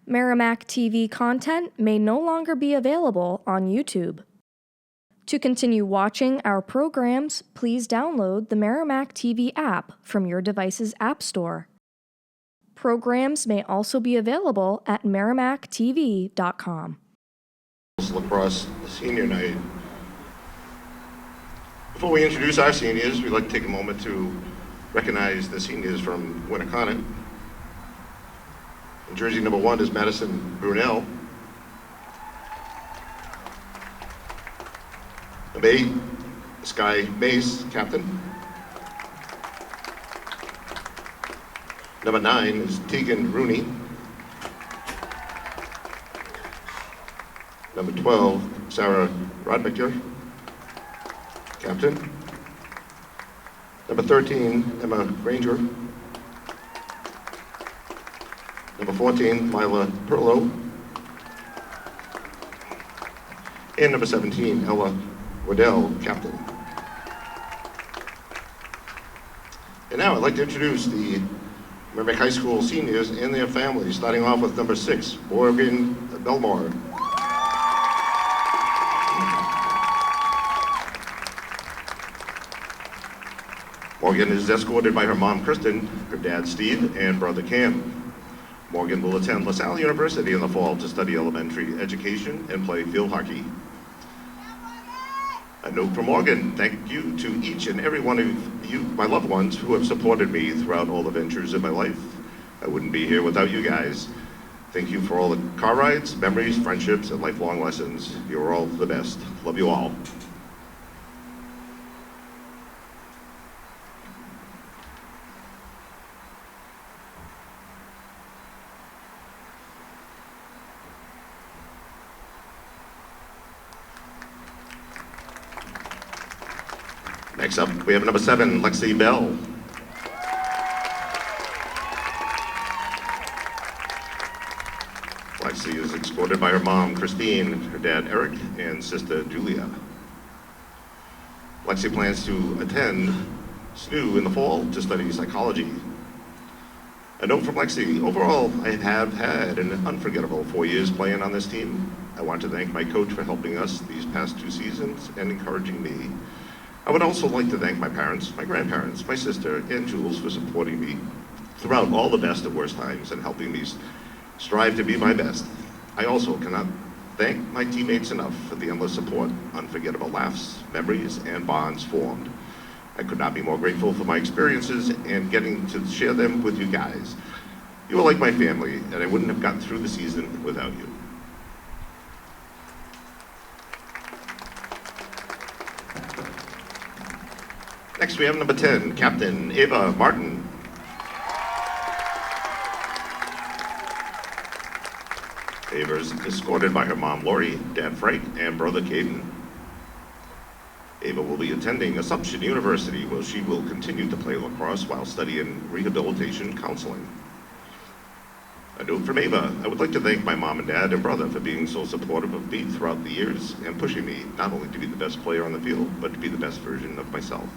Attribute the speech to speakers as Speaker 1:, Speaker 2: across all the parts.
Speaker 1: Merrimack TV content may no longer be available on YouTube. To continue watching our programs, please download the Merrimack TV app from your device's App Store. Programs may also be available at merrimacktv.com.
Speaker 2: Lacrosse Senior Night. Before we introduce our seniors, we'd like to take a moment to recognize the seniors from Winnacunnet. In jersey number 1 is Madison Brunel. Number 8, Sky Mace, captain. Number 9 is Tegan Rooney. Number 12, Sarah Rodmacher, captain. Number 13, Emma Granger. Number 14, Lila Perlow. And number 17, Ella Waddell, captain. And now I'd like to introduce the Merrimack High School seniors and their families, starting off with number 6, Morgan Belmore. Morgan is escorted by her mom, Kristen, her dad, Steve, and brother, Cam. Morgan will attend LaSalle University in the fall to study elementary education and play field hockey. A note from Morgan: thank you to each and every one of you, my loved ones, who have supported me throughout all the ventures of my life. I wouldn't be here without you guys. Thank you for all the car rides, memories, friendships, and lifelong lessons. You're all the best. Love you all. Next up, we have number 7, Lexi Bell. Lexi is escorted by her mom, Christine, her dad, Eric, and sister, Julia. Lexi plans to attend SNU in the fall to study psychology. A note from Lexi: overall, I have had an unforgettable 4 years playing on this team. I want to thank my coach for helping us these past 2 seasons and encouraging me. I would also like to thank my parents, my grandparents, my sister, and Jules for supporting me throughout all the best and worst times and helping me strive to be my best. I also cannot thank my teammates enough for the endless support, unforgettable laughs, memories, and bonds formed. I could not be more grateful for my experiences and getting to share them with you guys. You are like my family, and I wouldn't have gotten through the season without you. Next, we have number 10, Captain Ava Martin. Ava is escorted by her mom, Lori, dad, Frank, and brother, Caden. Ava will be attending Assumption University, where she will continue to play lacrosse while studying rehabilitation counseling. A note from Ava: I would like to thank my mom and dad and brother for being so supportive of me throughout the years and pushing me not only to be the best player on the field, but to be the best version of myself.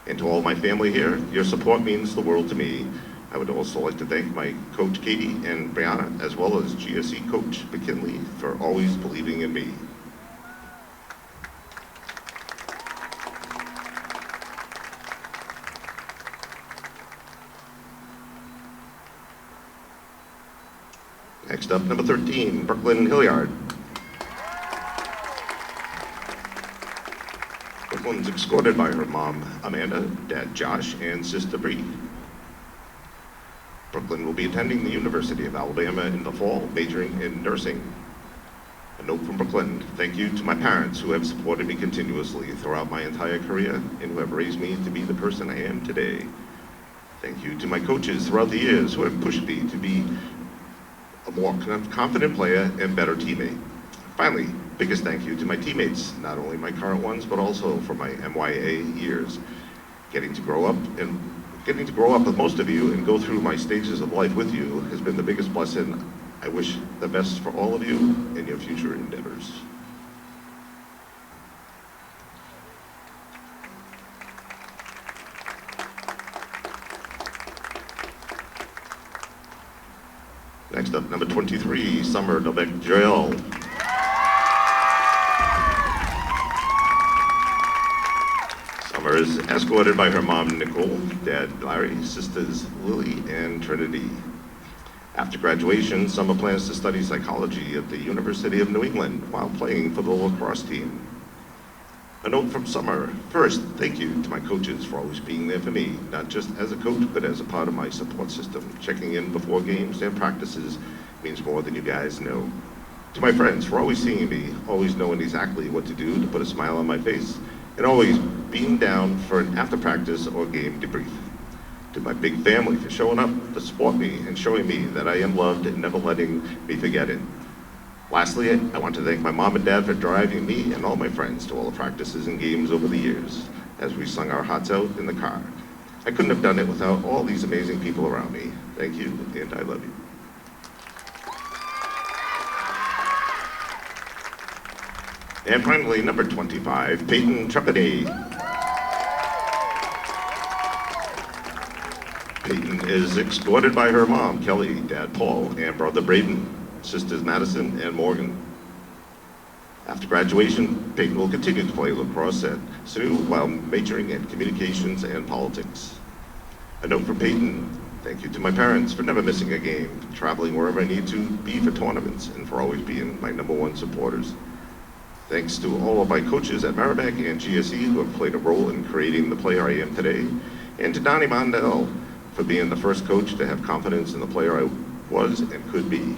Speaker 2: And to all my family here, your support means the world to me. I would also like to thank my coach, Katie, and Brianna, as well as GSE coach, McKinley, for always believing in me. Next up, number 13, Brooklyn Hilliard. Brooklyn's escorted by her mom, Amanda, dad, Josh, and sister, Bree. Brooklyn will be attending the University of Alabama in the fall, majoring in nursing. A note from Brooklyn: thank you to my parents who have supported me continuously throughout my entire career and who have raised me to be the person I am today. Thank you to my coaches throughout the years who have pushed me to be a more confident player and better teammate. Finally, biggest thank you to my teammates, not only my current ones, but also for my MYA years. Getting to grow up with most of you and go through my stages of life with you has been the biggest blessing. I wish the best for all of you in your future endeavors. Next up, number 23, Summer Novak Joel. Summer is escorted by her mom, Nicole, dad, Larry, sisters, Lily, and Trinity. After graduation, Summer plans to study psychology at the University of New England while playing for the lacrosse team. A note from Summer. First, thank you to my coaches for always being there for me, not just as a coach, but as a part of my support system. Checking in before games and practices means more than you guys know. To my friends for always seeing me, always knowing exactly what to do to put a smile on my face, and always being down for an after practice or game debrief. To my big family for showing up to support me and showing me that I am loved and never letting me forget it. Lastly, I want to thank my mom and dad for driving me and all my friends to all the practices and games over the years as we sung our hearts out in the car. I couldn't have done it without all these amazing people around me. Thank you, and I love you. And finally, number 25, Peyton Trepidé. Peyton is escorted by her mom, Kelly, dad, Paul, and brother, Braden, sisters, Madison and Morgan. After graduation, Peyton will continue to play lacrosse at SNU while majoring in communications and politics. A note from Peyton. Thank you to my parents for never missing a game, traveling wherever I need to be for tournaments, and for always being my #1 supporters. Thanks to all of my coaches at Merrimack and GSE who have played a role in creating the player I am today, and to Donnie Mondell for being the first coach to have confidence in the player I was and could be.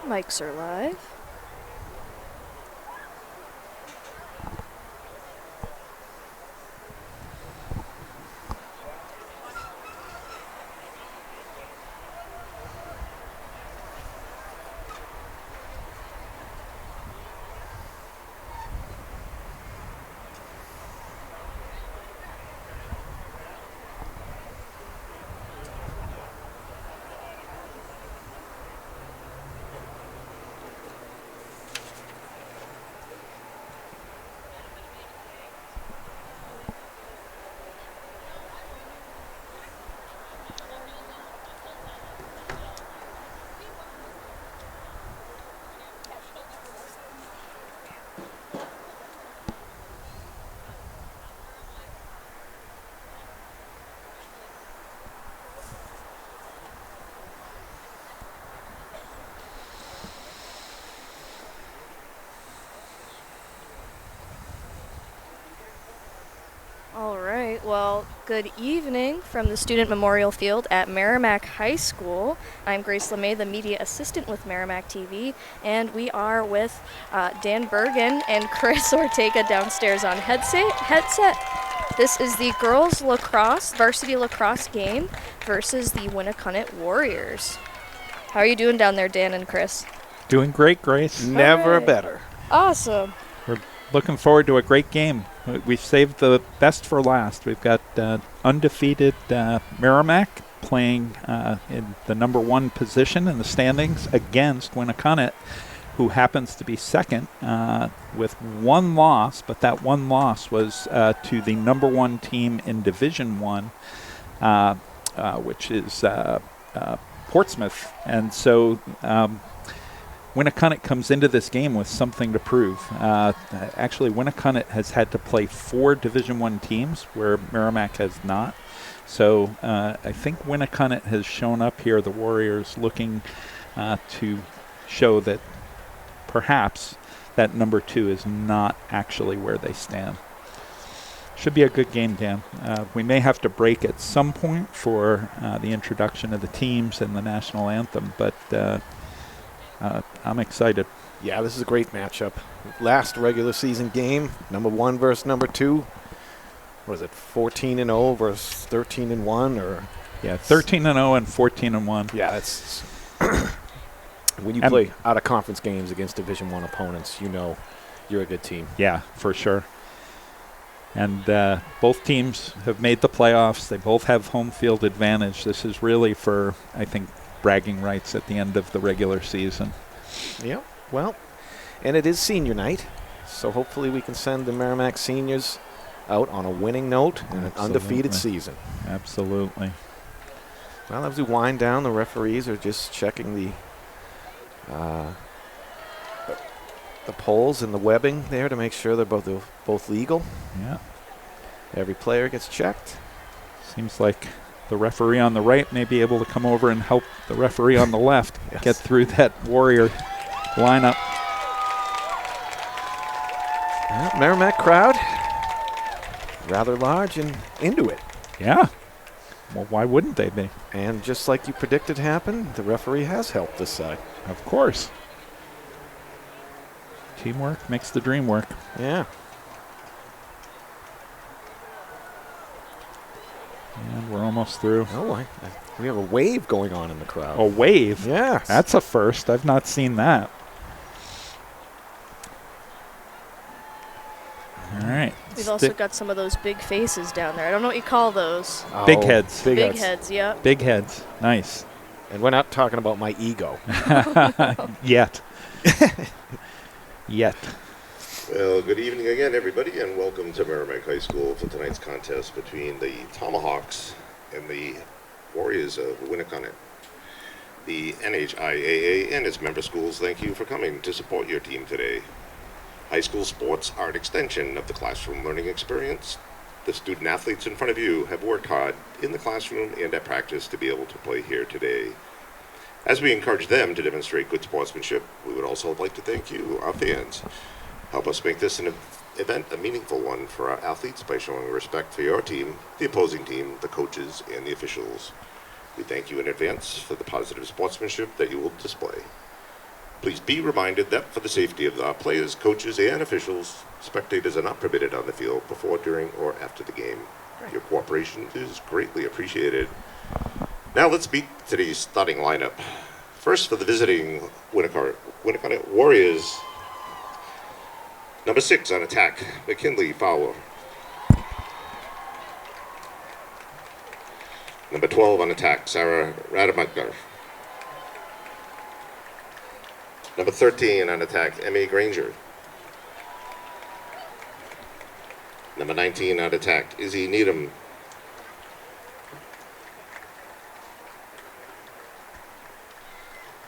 Speaker 1: Mics are live. All right, well, good evening from the Student Memorial Field at Merrimack High School. I'm Grace LeMay, the media assistant with Merrimack TV, and we are with Dan Bergen and Chris Ortega downstairs on headset. This is the girls lacrosse, varsity lacrosse game versus the Winnacunnet Warriors. How are you doing down there, Dan and Chris?
Speaker 3: Doing great, Grace.
Speaker 4: Never
Speaker 1: right.
Speaker 4: better.
Speaker 1: Awesome.
Speaker 3: We're looking forward to a great game. We've saved the best for last. We've got undefeated Merrimack playing in the number 1 position in the standings against Winnacunnet, who happens to be second with 1 loss, but that 1 loss was to the number 1 team in Division 1, which is Portsmouth. And so Winnacunnet comes into this game with something to prove. Actually, Winnacunnet has had to play 4 Division 1 teams where Merrimack has not. So I think Winnacunnet has shown up here, the Warriors, looking to show that perhaps that number 2 is not actually where they stand. Should be a good game, Dan. We may have to break at some point for the introduction of the teams and the national anthem, but I'm excited.
Speaker 4: Yeah, this is a great matchup. Last regular season game, number 1 versus number 2. Was it 14-0 versus 13-1, or?
Speaker 3: Yeah, 13-0 and 14-1.
Speaker 4: Yeah, that's when you play out of conference games against Division 1 opponents, you know you're a good team.
Speaker 3: Yeah, for sure. And both teams have made the playoffs. They both have home field advantage. This is really for, I think, bragging rights at the end of the regular season.
Speaker 4: Yeah, well, and it is senior night, so hopefully we can send the Merrimack seniors out on a winning note and an undefeated season.
Speaker 3: Absolutely.
Speaker 4: Well, as we wind down, the referees are just checking the poles and the webbing there to make sure they're both legal.
Speaker 3: Yeah.
Speaker 4: Every player gets checked.
Speaker 3: Seems like the referee on the right may be able to come over and help the referee on the left get through that Warrior lineup.
Speaker 4: Well, Merrimack crowd, rather large and into it.
Speaker 3: Yeah. Well, why wouldn't they be?
Speaker 4: And just like you predicted happened, the referee has helped this side.
Speaker 3: Of course. Teamwork makes the dream work.
Speaker 4: Yeah.
Speaker 3: And we're almost through.
Speaker 4: Oh, we have a wave going on in the crowd.
Speaker 3: A wave?
Speaker 4: Yes.
Speaker 3: That's a first. I've not seen that. All right.
Speaker 1: We've also got some of those big faces down there. I don't know what you call those.
Speaker 4: Oh,
Speaker 3: Big heads.
Speaker 1: Big heads, yeah.
Speaker 3: Big heads. Nice.
Speaker 4: And we're not talking about my ego.
Speaker 3: Yet. Yet.
Speaker 2: Well, good evening again, everybody, and welcome to Merrimack High School for tonight's contest between the Tomahawks and the Warriors of Winnacunnet. The NHIAA and its member schools thank you for coming to support your team today. High school sports are an extension of the classroom learning experience. The student athletes in front of you have worked hard in the classroom and at practice to be able to play here today. As we encourage them to demonstrate good sportsmanship, we would also like to thank you, our fans. Help us make this an event a meaningful one for our athletes by showing respect for your team, the opposing team, the coaches, and the officials. We thank you in advance for the positive sportsmanship that you will display. Please be reminded that for the safety of our players, coaches, and officials, spectators are not permitted on the field before, during, or after the game. Your cooperation is greatly appreciated. Now let's meet today's starting lineup. First, for the visiting Winnacunnet Warriors, number 6 on attack, McKinley Fowler. Number 12 on attack, Sarah Rademacher. Number 13 on attack, Emmy Granger. Number 19 on attack, Izzy Needham.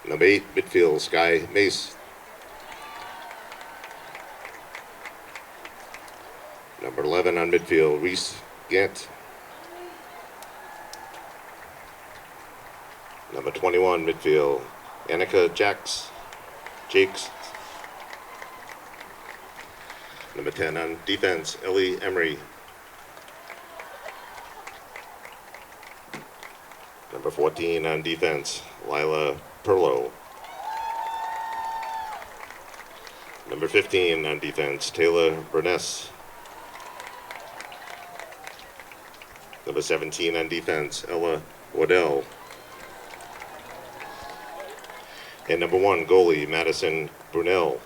Speaker 2: Number 8, midfield, Sky Mace. Number 11 on midfield, Reese Gant. Number 21, midfield, Annika Jakes. Number 10 on defense, Ellie Emery. Number 14 on defense, Lila Perlow. Number 15 on defense, Taylor Burness. Number 17 on defense, Ella Waddell. And number 1, goalie, Madison Brunel.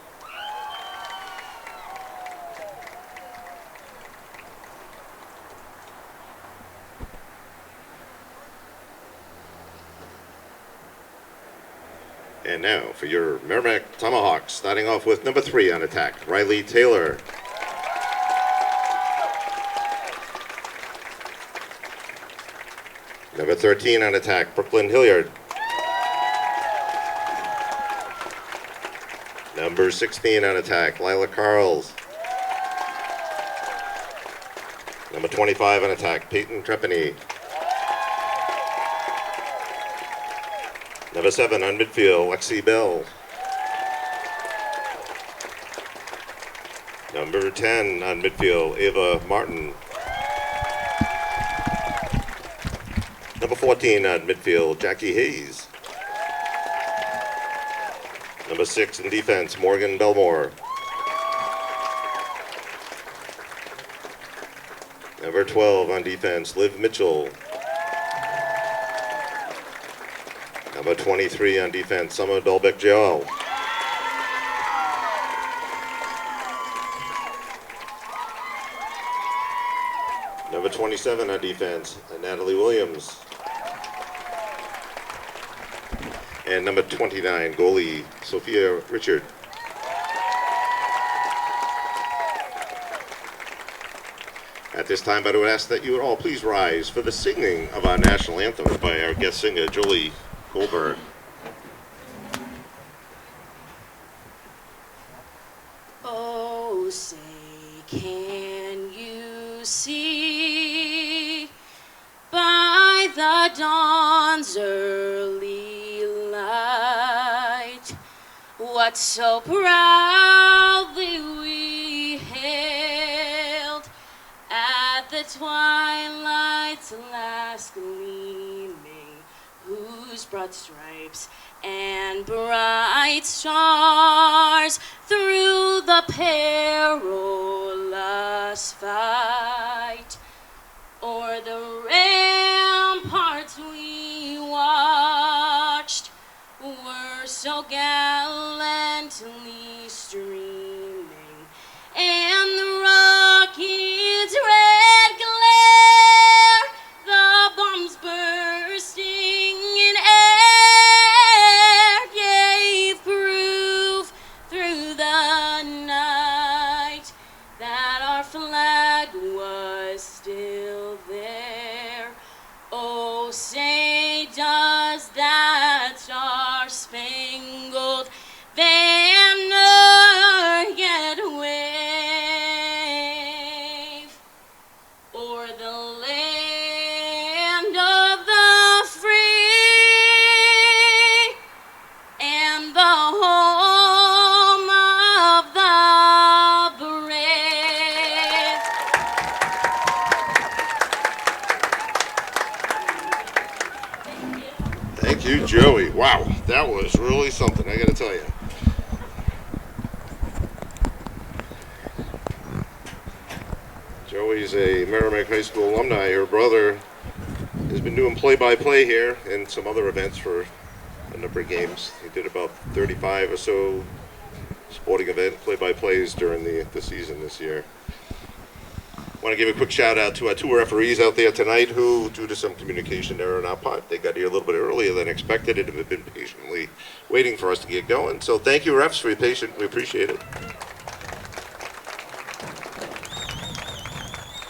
Speaker 2: And now for your Merrimack Tomahawks, starting off with number 3 on attack, Riley Taylor. Number 13 on attack, Brooklyn Hilliard. Number 16 on attack, Lila Carls. Number 25 on attack, Peyton Trepany. Number 7 on midfield, Lexi Bell. Number 10 on midfield, Ava Martin. Number 14 on midfield, Jackie Hayes. Number 6 in defense, Morgan Belmore. Number 12 on defense, Liv Mitchell. Number 23 on defense, Summer Dolbeck-Joel. Number 27 on defense, Natalie Williams. And number 29, goalie, Sophia Richard. At this time, I would ask that you would all please rise for the singing of our national anthem by our guest singer, Julie Goldberg.
Speaker 5: Oh, say, can you see by the dawn's early light what so proudly we hailed at the twilight's last gleaming, whose broad stripes and bright stars through the perilous fight o'er the ramparts we watched were so gallantly streaming, and the rocket's red glare, the bombs bursting in air, gave proof through the night that our flag was still there. Oh, say does that star-spangled banner yet wave o'er the land of the free and the home of the brave.
Speaker 2: Thank you, Joey. Wow, that was really something, I gotta tell you. Joey's a Merrimack High School alumni. Her brother has been doing play-by-play here and some other events for a number of games. He did about 35 or so sporting event play-by-plays during the season this year. I want to give a quick shout out to our 2 referees out there tonight who, due to some communication error on our part, they got here a little bit earlier than expected and have been patiently waiting for us to get going. So thank you, refs, for your patience. We appreciate it.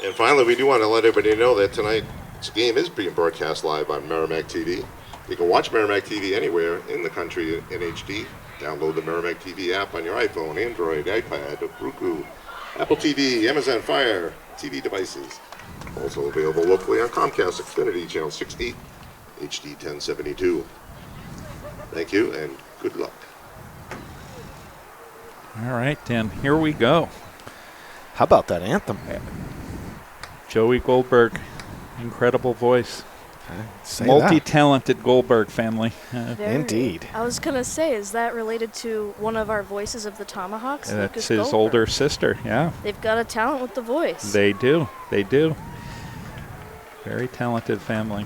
Speaker 2: And finally, we do want to let everybody know that tonight's game is being broadcast live on Merrimack TV. You can watch Merrimack TV anywhere in the country in HD. Download the Merrimack TV app on your iPhone, Android, iPad, Roku, Apple TV, Amazon Fire TV devices. Also available locally on Comcast Xfinity Channel 68, HD 1072. Thank you and good luck.
Speaker 3: All right, Dan, here we go.
Speaker 4: How about that anthem?
Speaker 3: Joey Goldberg, incredible voice.
Speaker 4: Say
Speaker 3: Multi-talented Goldberg family.
Speaker 4: Indeed.
Speaker 6: I was going to say, is that related to one of our voices of the Tomahawks?
Speaker 3: That's
Speaker 6: Lucas
Speaker 3: his
Speaker 6: Goldberg?
Speaker 3: older sister, yeah.
Speaker 6: They've got a talent with the voice.
Speaker 3: They do. They do. Very talented family.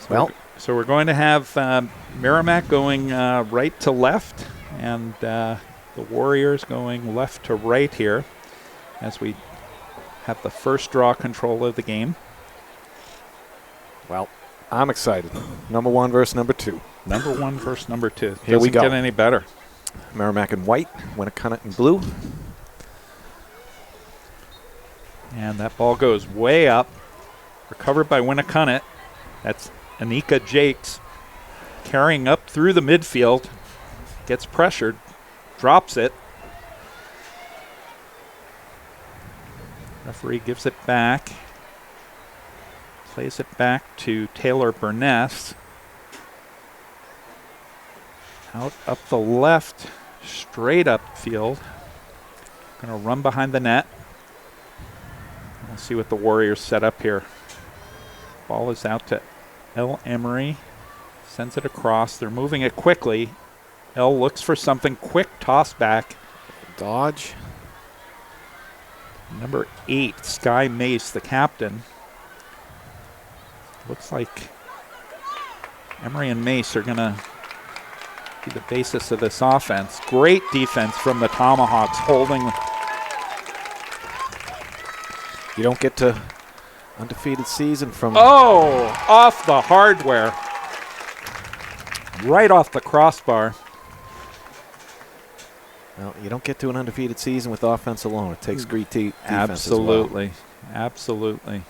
Speaker 3: So we're going to have Merrimack going right to left and the Warriors going left to right here as we have the first draw control of the game.
Speaker 4: Well, I'm excited. Number 1 versus number 2.
Speaker 3: Number 1 versus number 2.
Speaker 4: Here we go.
Speaker 3: Doesn't get any better.
Speaker 4: Merrimack in white, Winnacunnet in blue.
Speaker 3: And that ball goes way up. Recovered by Winnacunnet. That's Anika Jakes carrying up through the midfield. Gets pressured. Drops it. Referee gives it back. Plays it back to Taylor Burness. Out up the left, straight up field. Going to run behind the net. We'll see what the Warriors set up here. Ball is out to El Emery. Sends it across. They're moving it quickly. El looks for something. Quick toss back.
Speaker 4: Dodge.
Speaker 3: Number 8, Sky Mace, the captain. Looks like Emery and Mace are going to be the basis of this offense. Great defense from the Tomahawks, holding.
Speaker 4: You don't get to undefeated season from...
Speaker 3: Oh, off the hardware. Right off the crossbar.
Speaker 4: Well, you don't get to an undefeated season with offense alone. It takes great defense
Speaker 3: Absolutely.
Speaker 4: as well.
Speaker 3: Absolutely.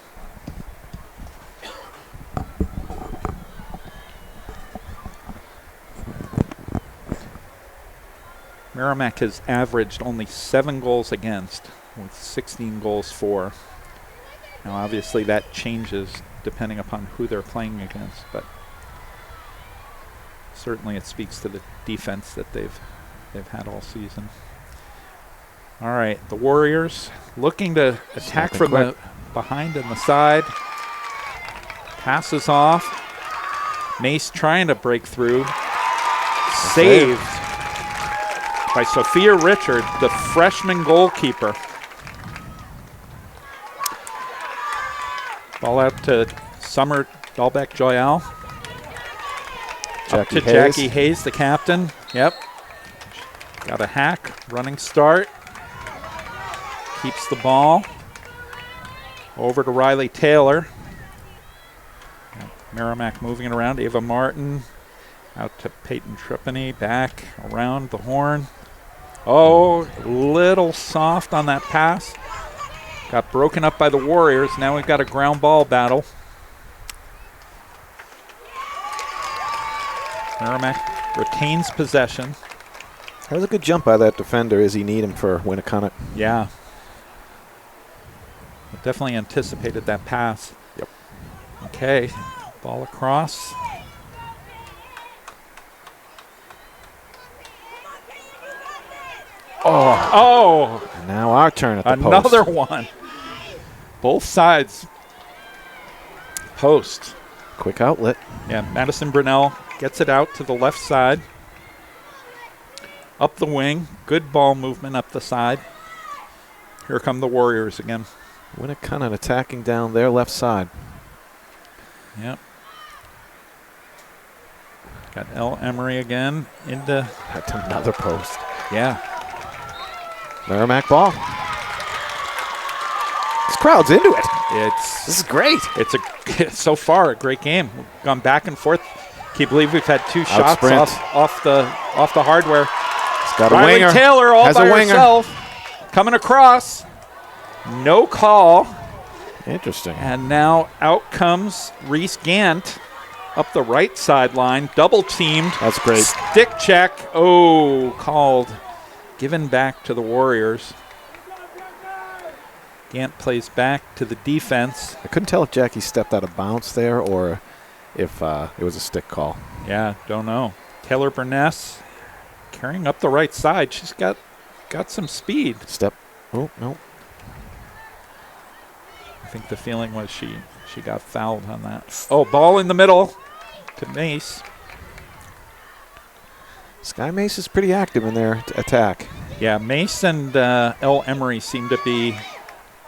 Speaker 3: Merrimack has averaged only 7 goals against, with 16 goals for. Now, obviously, that changes depending upon who they're playing against, but certainly it speaks to the defense that they've had all season. All right, the Warriors looking to attack from the behind and the side. Passes off. Mace trying to break through. Saved by Sophia Richard, the freshman goalkeeper. Ball out to Summer Dahlbeck-Joyal. Up to Jackie Hayes, the captain. Yep. Got a hack, running start. Keeps the ball. Over to Riley Taylor. Merrimack moving it around. Ava Martin out to Peyton Tripany. Back around the horn. Oh, little soft on that pass. Got broken up by the Warriors. Now we've got a ground ball battle. Merrimack retains possession.
Speaker 4: That was a good jump by that defender, Izzy Needham, for Winnacunnet.
Speaker 3: Yeah. Definitely anticipated that pass.
Speaker 4: Yep.
Speaker 3: Okay. Ball across. Oh.
Speaker 4: And now our turn at the
Speaker 3: Another
Speaker 4: post.
Speaker 3: one. Both sides. Post.
Speaker 4: Quick outlet.
Speaker 3: Yeah, Madison Brunell gets it out to the left side. Up the wing. Good ball movement up the side. Here come the Warriors again.
Speaker 4: Winnacunnet attacking down their left side.
Speaker 3: Yep. Got L. Emery again into.
Speaker 4: That's another post.
Speaker 3: Yeah.
Speaker 4: Merrimack ball. This crowd's into it. This is great.
Speaker 3: It's so far a great game. We've gone back and forth. Can you believe we've had 2 shots
Speaker 4: sprint.
Speaker 3: off the hardware?
Speaker 4: He's got a
Speaker 3: Riley
Speaker 4: winger.
Speaker 3: Taylor all
Speaker 4: Has
Speaker 3: by
Speaker 4: a winger.
Speaker 3: herself, coming across. No call.
Speaker 4: Interesting.
Speaker 3: And now out comes Reese Gant up the right sideline, double teamed.
Speaker 4: That's great.
Speaker 3: Stick check. Oh, called. Given back to the Warriors. Gant plays back to the defense.
Speaker 4: I couldn't tell if Jackie stepped out of bounds there or if it was a stick call.
Speaker 3: Yeah, don't know. Taylor Burness carrying up the right side. She's got some speed.
Speaker 4: Step. Oh, no.
Speaker 3: I think the feeling was she got fouled on that. Oh, ball in the middle to Mace.
Speaker 4: Sky Mace is pretty active in their attack.
Speaker 3: Yeah, Mace and L. Emery seem to be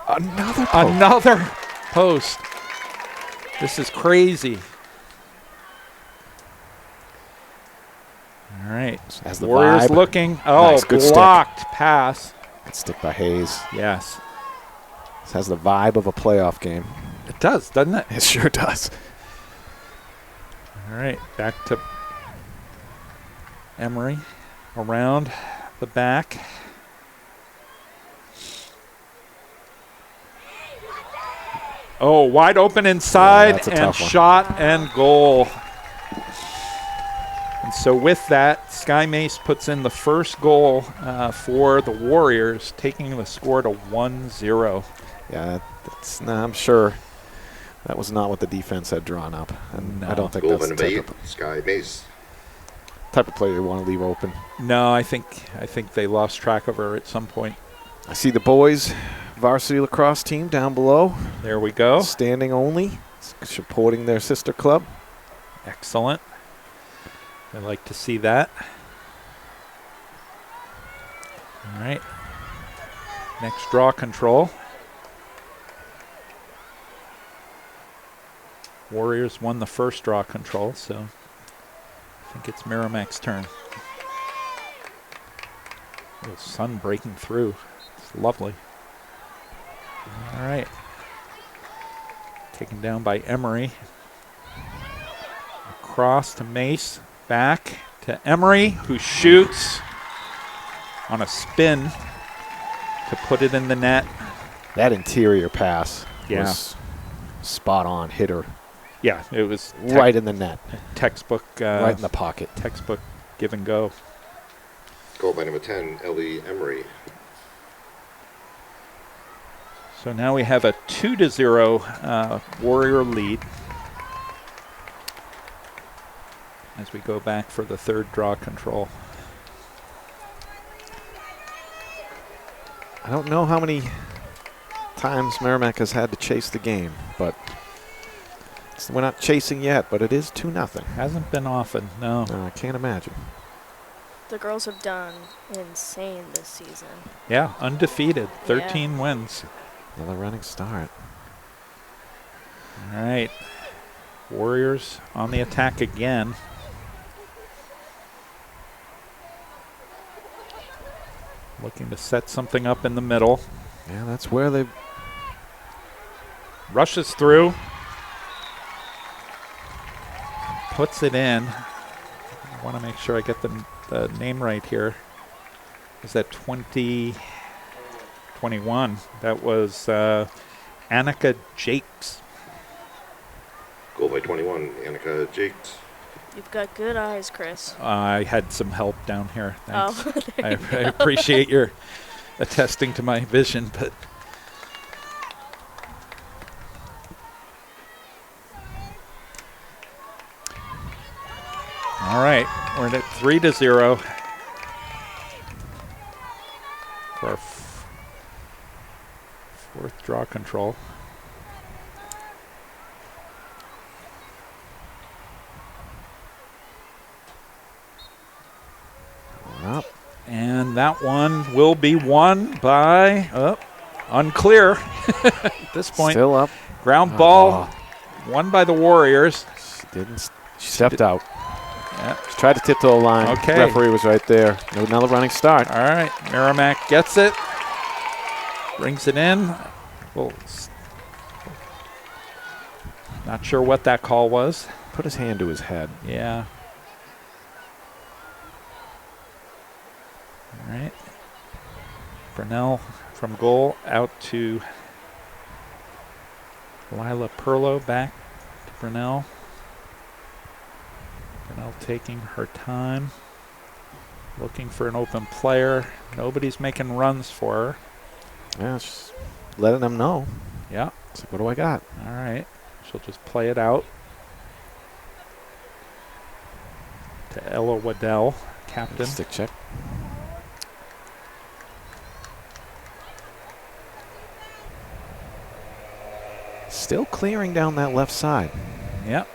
Speaker 4: Another
Speaker 3: post. This is crazy. All right.
Speaker 4: Has the
Speaker 3: Warriors
Speaker 4: vibe.
Speaker 3: looking. Oh,
Speaker 4: Nice, good
Speaker 3: blocked pass.
Speaker 4: Good stick by Hayes.
Speaker 3: Yes.
Speaker 4: This has the vibe of a playoff game.
Speaker 3: It does, doesn't it?
Speaker 4: It sure does.
Speaker 3: All right, back to Emery around the back. Oh, wide open inside
Speaker 4: that's a
Speaker 3: and
Speaker 4: tough one.
Speaker 3: shot and goal. And so with that, Sky Mace puts in the first goal for the Warriors, taking the score to 1-0.
Speaker 4: Yeah, I'm sure that was not what the defense had drawn up. And I don't think
Speaker 2: Goal
Speaker 4: that's the
Speaker 2: number 8,
Speaker 4: type
Speaker 2: Sky Mace.
Speaker 4: of player you want to leave open.
Speaker 3: No, I think they lost track of her at some point.
Speaker 4: I see the boys varsity lacrosse team down below.
Speaker 3: There we go.
Speaker 4: Standing only, supporting their sister club.
Speaker 3: Excellent. I like to see that. All right. Next draw control. Warriors won the first draw control, so I think it's Merrimack's turn. The sun breaking through. It's lovely. All right. Taken down by Emery. Across to Mace. Back to Emery, who shoots on a spin to put it in the net.
Speaker 4: That interior pass
Speaker 3: Yeah.
Speaker 4: was spot on, hit her
Speaker 3: Yeah, it was
Speaker 4: right in the net,
Speaker 3: textbook.
Speaker 4: right in the pocket.
Speaker 3: Textbook give and go.
Speaker 2: Goal by number 10, Ellie Emery.
Speaker 3: So now we have a 2-0 Warrior lead as we go back for the third draw control.
Speaker 4: I don't know how many times Merrimack has had to chase the game, but we're not chasing yet, but it is 2-0.
Speaker 3: Hasn't been often, no.
Speaker 4: No, I can't imagine.
Speaker 6: The girls have done insane this season.
Speaker 3: Yeah, undefeated, 13 wins.
Speaker 4: Another running start.
Speaker 3: All right, Warriors on the attack again. Looking to set something up in the middle.
Speaker 4: Yeah, that's where they
Speaker 3: Rushes through. Puts it in. I want to make sure I get the name right here. Is that 2021? That was Annika Jakes.
Speaker 2: Goal by 21, Annika Jakes.
Speaker 6: You've got good eyes, Chris.
Speaker 3: I had some help down here. Thanks.
Speaker 6: Oh,
Speaker 3: I appreciate your attesting to my vision, but all right, we're at 3-0 for our fourth draw control.
Speaker 4: up.
Speaker 3: And that one will be won by Unclear at this point.
Speaker 4: Still up.
Speaker 3: Ground ball, won by the Warriors.
Speaker 4: She didn't. She stepped out.
Speaker 3: Yeah.
Speaker 4: She tried to tiptoe a line.
Speaker 3: Okay.
Speaker 4: Referee was right there. Another running start.
Speaker 3: All right, Merrimack gets it. Brings it in. Well, not sure what that call was.
Speaker 4: Put his hand to his head.
Speaker 3: Yeah. All right. Brunel from goal out to Lila Perlow, back to Brunel. Brunel taking her time, looking for an open player. Nobody's making runs for her.
Speaker 4: Yeah, just letting them know.
Speaker 3: Yeah.
Speaker 4: It's like, what do I got?
Speaker 3: All right. She'll just play it out to Ella Waddell, captain.
Speaker 4: Stick check. Still clearing down that left side.
Speaker 3: Yep.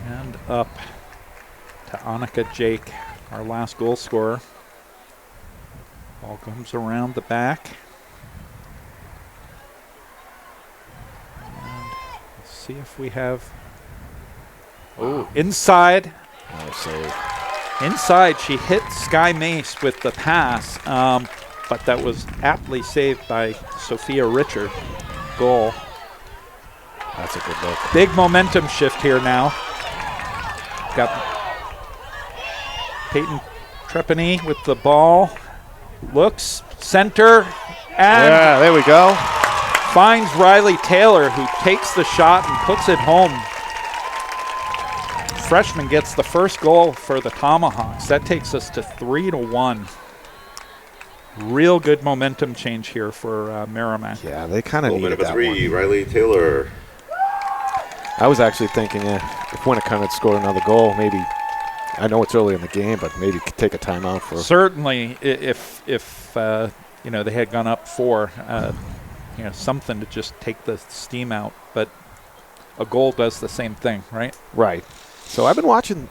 Speaker 3: And up to Annika Jake, our last goal scorer. Ball comes around the back. And let's see if we have. Oh, inside.
Speaker 4: Nice save.
Speaker 3: Inside, she hit Sky Mace with the pass, but that was aptly saved by Sophia Richard. Goal.
Speaker 4: That's a good look.
Speaker 3: Big momentum shift here now. Got Peyton Trepany with the ball. Looks, center, and
Speaker 4: Yeah, there we go.
Speaker 3: finds Riley Taylor, who takes the shot and puts it home. Freshman gets the first goal for the Tomahawks. That takes us to 3-1. Real good momentum change here for Merrimack.
Speaker 4: Yeah, they kind of
Speaker 2: Goal
Speaker 4: needed
Speaker 2: number
Speaker 4: that
Speaker 2: 3,
Speaker 4: one.
Speaker 2: Riley Taylor.
Speaker 4: I was actually thinking, if Winnacunnet scored another goal, maybe, I know it's early in the game, but maybe take a timeout for.
Speaker 3: Certainly, if they had gone up 4, something to just take the steam out. But a goal does the same thing, right?
Speaker 4: Right. So I've been watching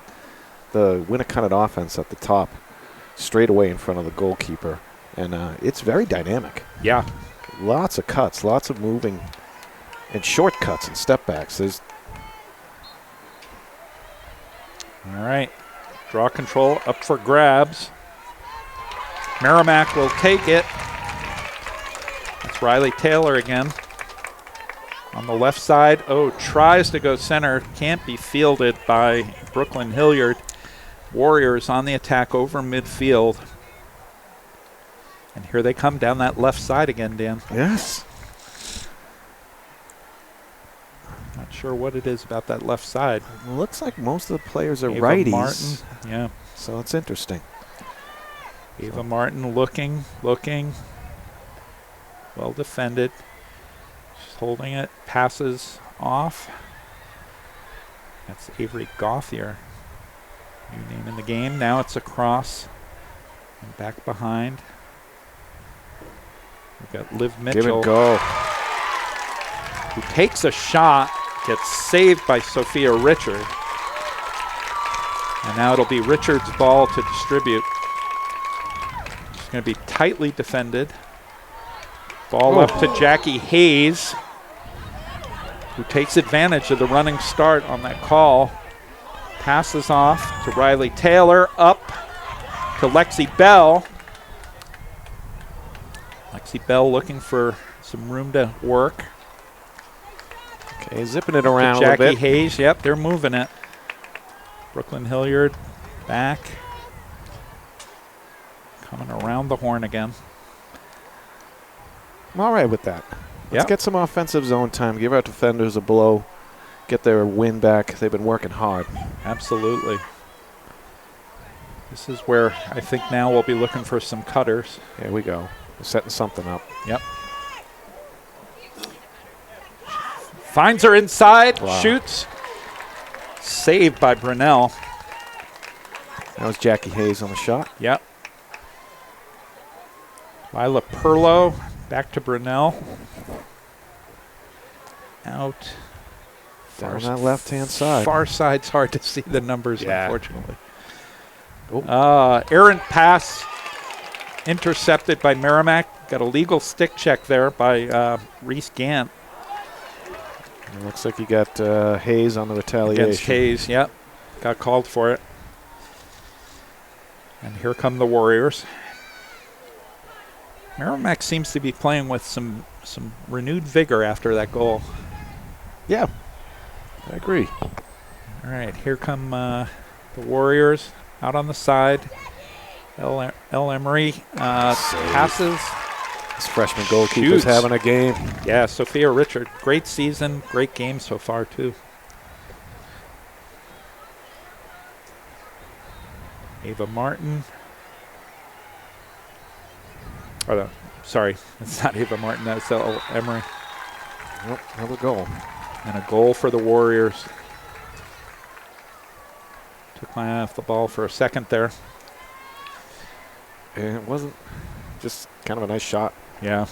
Speaker 4: the Winnacunnet offense at the top, straight away in front of the goalkeeper, and it's very dynamic.
Speaker 3: Yeah.
Speaker 4: Lots of cuts, lots of moving, and shortcuts and step backs. There's
Speaker 3: All right. Draw control up for grabs. Merrimack will take it. That's Riley Taylor again. On the left side, tries to go center. Can't be fielded by Brooklyn Hilliard. Warriors on the attack over midfield. And here they come down that left side again, Dan.
Speaker 4: yes.
Speaker 3: Not sure what it is about that left side.
Speaker 4: Looks like most of the players are
Speaker 3: Ava
Speaker 4: righties.
Speaker 3: Martin, yeah.
Speaker 4: So it's interesting.
Speaker 3: Ava Martin looking. Well defended. She's holding it. Passes off. That's Avery Gauthier. New name in the game. Now it's across. And back behind. We've got Liv Mitchell.
Speaker 4: Give it go.
Speaker 3: Who takes a shot. Gets saved by Sophia Richard. And now it'll be Richard's ball to distribute. It's going to be tightly defended. Ball up to Jackie Hayes, who takes advantage of the running start on that call. Passes off to Riley Taylor, up to Lexi Bell. Lexi Bell looking for some room to work.
Speaker 4: Okay, zipping it around a
Speaker 3: Jackie
Speaker 4: little bit.
Speaker 3: Hayes, yep, they're moving it. Brooklyn Hilliard back. Coming around the horn again.
Speaker 4: I'm all right with that. Let's
Speaker 3: Yep.
Speaker 4: get some offensive zone time. Give our defenders a blow. Get their win back. They've been working hard.
Speaker 3: Absolutely. This is where I think now we'll be looking for some cutters.
Speaker 4: Here we go. We're setting something up.
Speaker 3: Yep. Finds her inside,
Speaker 4: Wow.
Speaker 3: shoots. Saved by Brunel.
Speaker 4: That was Jackie Hayes on the shot.
Speaker 3: Yep. Lila Perlow, back to Brunel. Out.
Speaker 4: Down that left-hand side.
Speaker 3: Far side's hard to see the numbers,
Speaker 4: Yeah.
Speaker 3: unfortunately. Errant pass intercepted by Merrimack. Got a legal stick check there by Reese Gant.
Speaker 4: It looks like you got Hayes on the retaliation.
Speaker 3: Against Hayes, yep. Got called for it. And here come the Warriors. Merrimack seems to be playing with some renewed vigor after that goal.
Speaker 4: Yeah, I agree.
Speaker 3: All right, here come the Warriors out on the side. El Emery passes.
Speaker 4: This freshman goalkeeper's having a game.
Speaker 3: Yeah, Sophia Richard, great season, great game so far too. Ava Martin. Oh, no, sorry, it's not Ava Martin, that's El Emery.
Speaker 4: Nope, another goal.
Speaker 3: And a goal for the Warriors. Took my eye off the ball for a second there.
Speaker 4: And it wasn't just kind of a nice shot.
Speaker 3: Yeah.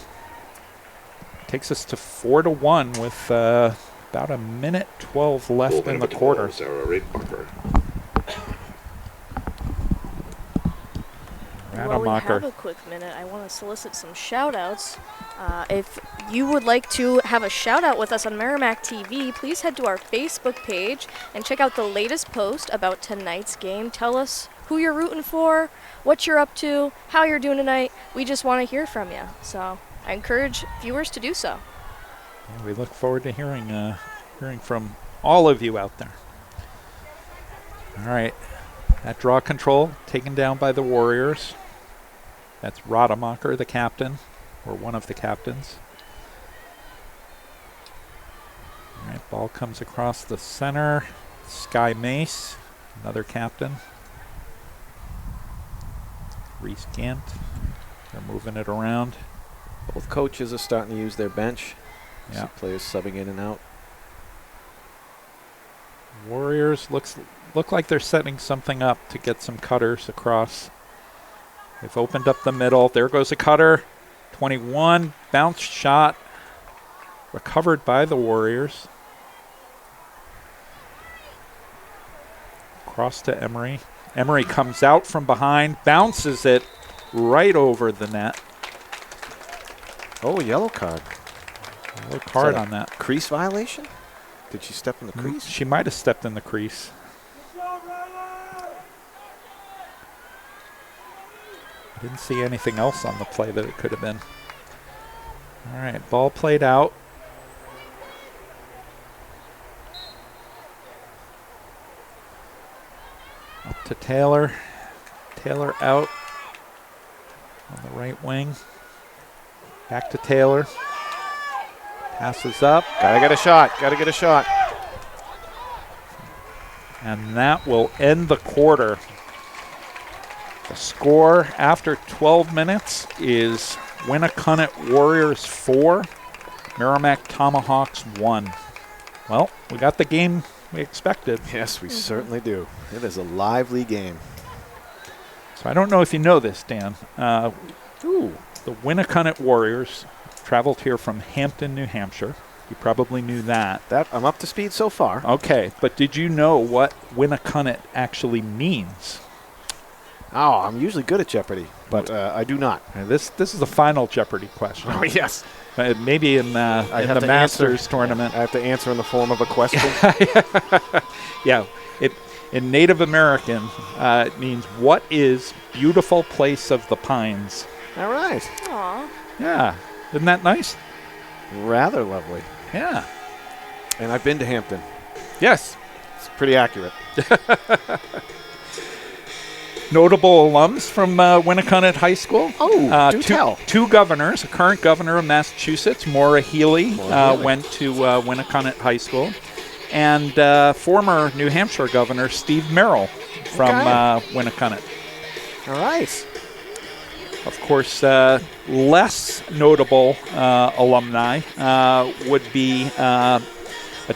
Speaker 3: Takes us to 4-1 with about a minute 12 left in the quarter.
Speaker 2: Sarah Raidbacher.
Speaker 6: While we have a quick minute, I want to solicit some shout-outs. If you would like to have a shout-out with us on Merrimack TV, please head to our Facebook page and check out the latest post about tonight's game. Tell us who you're rooting for, what you're up to, how you're doing tonight. We just want to hear from you. So I encourage viewers to do so.
Speaker 3: Yeah, we look forward to hearing from all of you out there. All right. That draw control taken down by the Warriors. That's Rademacher, the captain, or one of the captains. All right, ball comes across the center. Sky Mace, another captain. Reese Gant. They're moving it around.
Speaker 4: Both coaches are starting to use their bench.
Speaker 3: Yeah.
Speaker 4: See players subbing in and out.
Speaker 3: Warriors look like they're setting something up to get some cutters across. They've opened up the middle. There goes a cutter. 21, bounce shot. Recovered by the Warriors. Cross to Emery. Emery comes out from behind, bounces it right over the net.
Speaker 4: Oh, a yellow card.
Speaker 3: Yellow card on that.
Speaker 4: Crease violation? Did she step in the crease?
Speaker 3: She might have stepped in the crease. Didn't see anything else on the play that it could have been. All right, ball played out. Up to Taylor. Taylor out on the right wing. Back to Taylor. Passes up.
Speaker 4: Gotta get a shot. Gotta get a shot.
Speaker 3: And that will end the quarter. The score after 12 minutes is Winnacunnet Warriors 4, Merrimack Tomahawks 1. Well, we got the game we expected.
Speaker 4: Yes, we certainly do. It is a lively game.
Speaker 3: So I don't know if you know this, Dan. The Winnacunnet Warriors traveled here from Hampton, New Hampshire. You probably knew that.
Speaker 4: I'm up to speed so far.
Speaker 3: Okay, but did you know what Winnacunnet actually means?
Speaker 4: Oh, I'm usually good at Jeopardy, but I do not.
Speaker 3: This is the final Jeopardy question.
Speaker 4: Oh, yes.
Speaker 3: Maybe in the Masters tournament.
Speaker 4: I have to answer in the form of a question.
Speaker 3: Yeah. In Native American, it means, what is beautiful place of the pines?
Speaker 4: All right.
Speaker 6: Aw.
Speaker 3: Yeah. Isn't that nice?
Speaker 4: Rather lovely.
Speaker 3: Yeah.
Speaker 4: And I've been to Hampton.
Speaker 3: Yes.
Speaker 4: It's pretty accurate.
Speaker 3: Notable alums from Winnacunnet High School.
Speaker 4: Oh, do tell.
Speaker 3: Two governors. A current governor of Massachusetts, Maura Healey, went to Winnacunnet High School. And former New Hampshire governor Steve Merrill from Winnacunnet.
Speaker 4: All right.
Speaker 3: Of course, less notable alumni would be a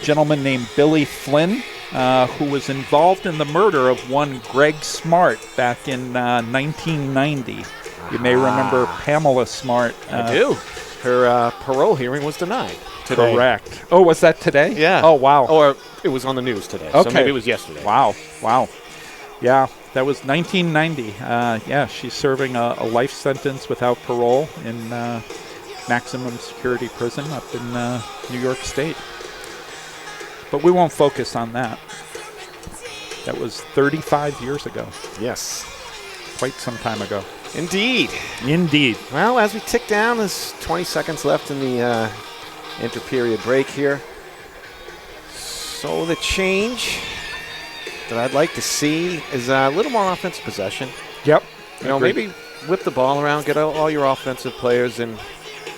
Speaker 3: gentleman named Billy Flynn, who was involved in the murder of one Greg Smart back in 1990. You may remember Pamela Smart.
Speaker 4: I do. Her parole hearing was denied today.
Speaker 3: Correct. Oh, was that today?
Speaker 4: Yeah.
Speaker 3: Oh, wow.
Speaker 4: Or it was on the news today.
Speaker 3: Okay.
Speaker 4: So maybe it was yesterday.
Speaker 3: Wow. Yeah. That was 1990. Yeah, she's serving a life sentence without parole in maximum security prison up in New York State. But we won't focus on that. That was 35 years ago.
Speaker 4: Yes.
Speaker 3: Quite some time ago.
Speaker 4: Indeed.
Speaker 3: Indeed.
Speaker 4: Well, as we tick down, there's 20 seconds left in the interperiod break here. So the change that I'd like to see is a little more offensive possession.
Speaker 3: Yep.
Speaker 4: You know,
Speaker 3: Agreed.
Speaker 4: maybe whip the ball around, get all your offensive players in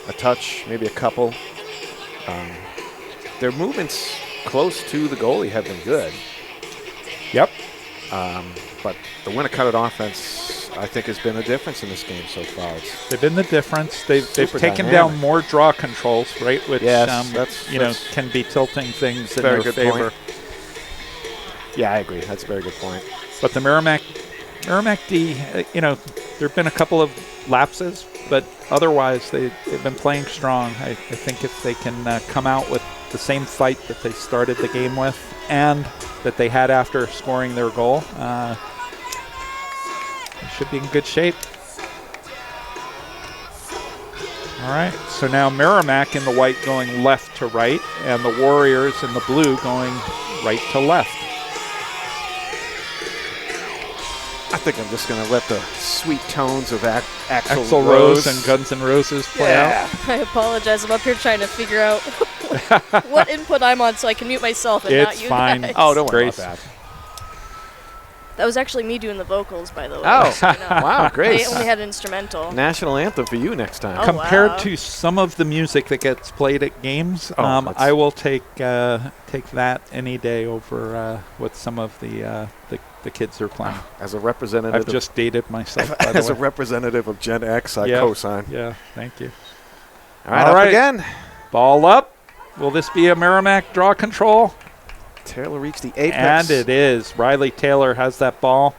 Speaker 4: a touch, maybe a couple. Their movements close to the goalie have been good.
Speaker 3: Yep.
Speaker 4: But the Winnacunnet offense, I think, has been a difference in this game so far.
Speaker 3: They've been the difference. They've
Speaker 4: Super
Speaker 3: taken
Speaker 4: dynamic.
Speaker 3: down more draw controls, right? Which
Speaker 4: Yes,
Speaker 3: can be tilting things in
Speaker 4: very
Speaker 3: their
Speaker 4: good
Speaker 3: favor.
Speaker 4: point. Yeah, I agree. That's a very good point.
Speaker 3: But the Merrimack D, there have been a couple of lapses, but otherwise they've been playing strong. I think if they can come out with the same fight that they started the game with and that they had after scoring their goal, they should be in good shape. All right, so now Merrimack in the white going left to right, and the Warriors in the blue going right to left.
Speaker 4: I think I'm just going to let the sweet tones of
Speaker 3: Axl Rose and Guns N' Roses play out.
Speaker 6: I apologize. I'm up here trying to figure out what input I'm on so I can mute myself and not
Speaker 3: It's
Speaker 6: you
Speaker 3: fine.
Speaker 6: guys.
Speaker 4: Oh, don't worry
Speaker 3: Grace.
Speaker 4: about that.
Speaker 6: That was actually me doing the vocals, by the way.
Speaker 4: Oh,
Speaker 6: so,
Speaker 4: wow,
Speaker 6: I
Speaker 4: Grace.
Speaker 6: only had instrumental.
Speaker 4: National anthem for you next time.
Speaker 6: Oh,
Speaker 3: Compared
Speaker 6: wow.
Speaker 3: to some of the music that gets played at games,
Speaker 4: that's-
Speaker 3: I will take that any day over what some of the kids are playing.
Speaker 4: As a representative,
Speaker 3: I've just dated myself, by the
Speaker 4: as a
Speaker 3: way.
Speaker 4: representative of Gen X, I
Speaker 3: Yeah.
Speaker 4: co-sign.
Speaker 3: Yeah, thank you.
Speaker 4: All right,
Speaker 3: All
Speaker 4: up
Speaker 3: right.
Speaker 4: again.
Speaker 3: Ball up. Will this be a Merrimack draw control?
Speaker 4: Taylor reached the apex.
Speaker 3: And it is. Riley Taylor has that ball.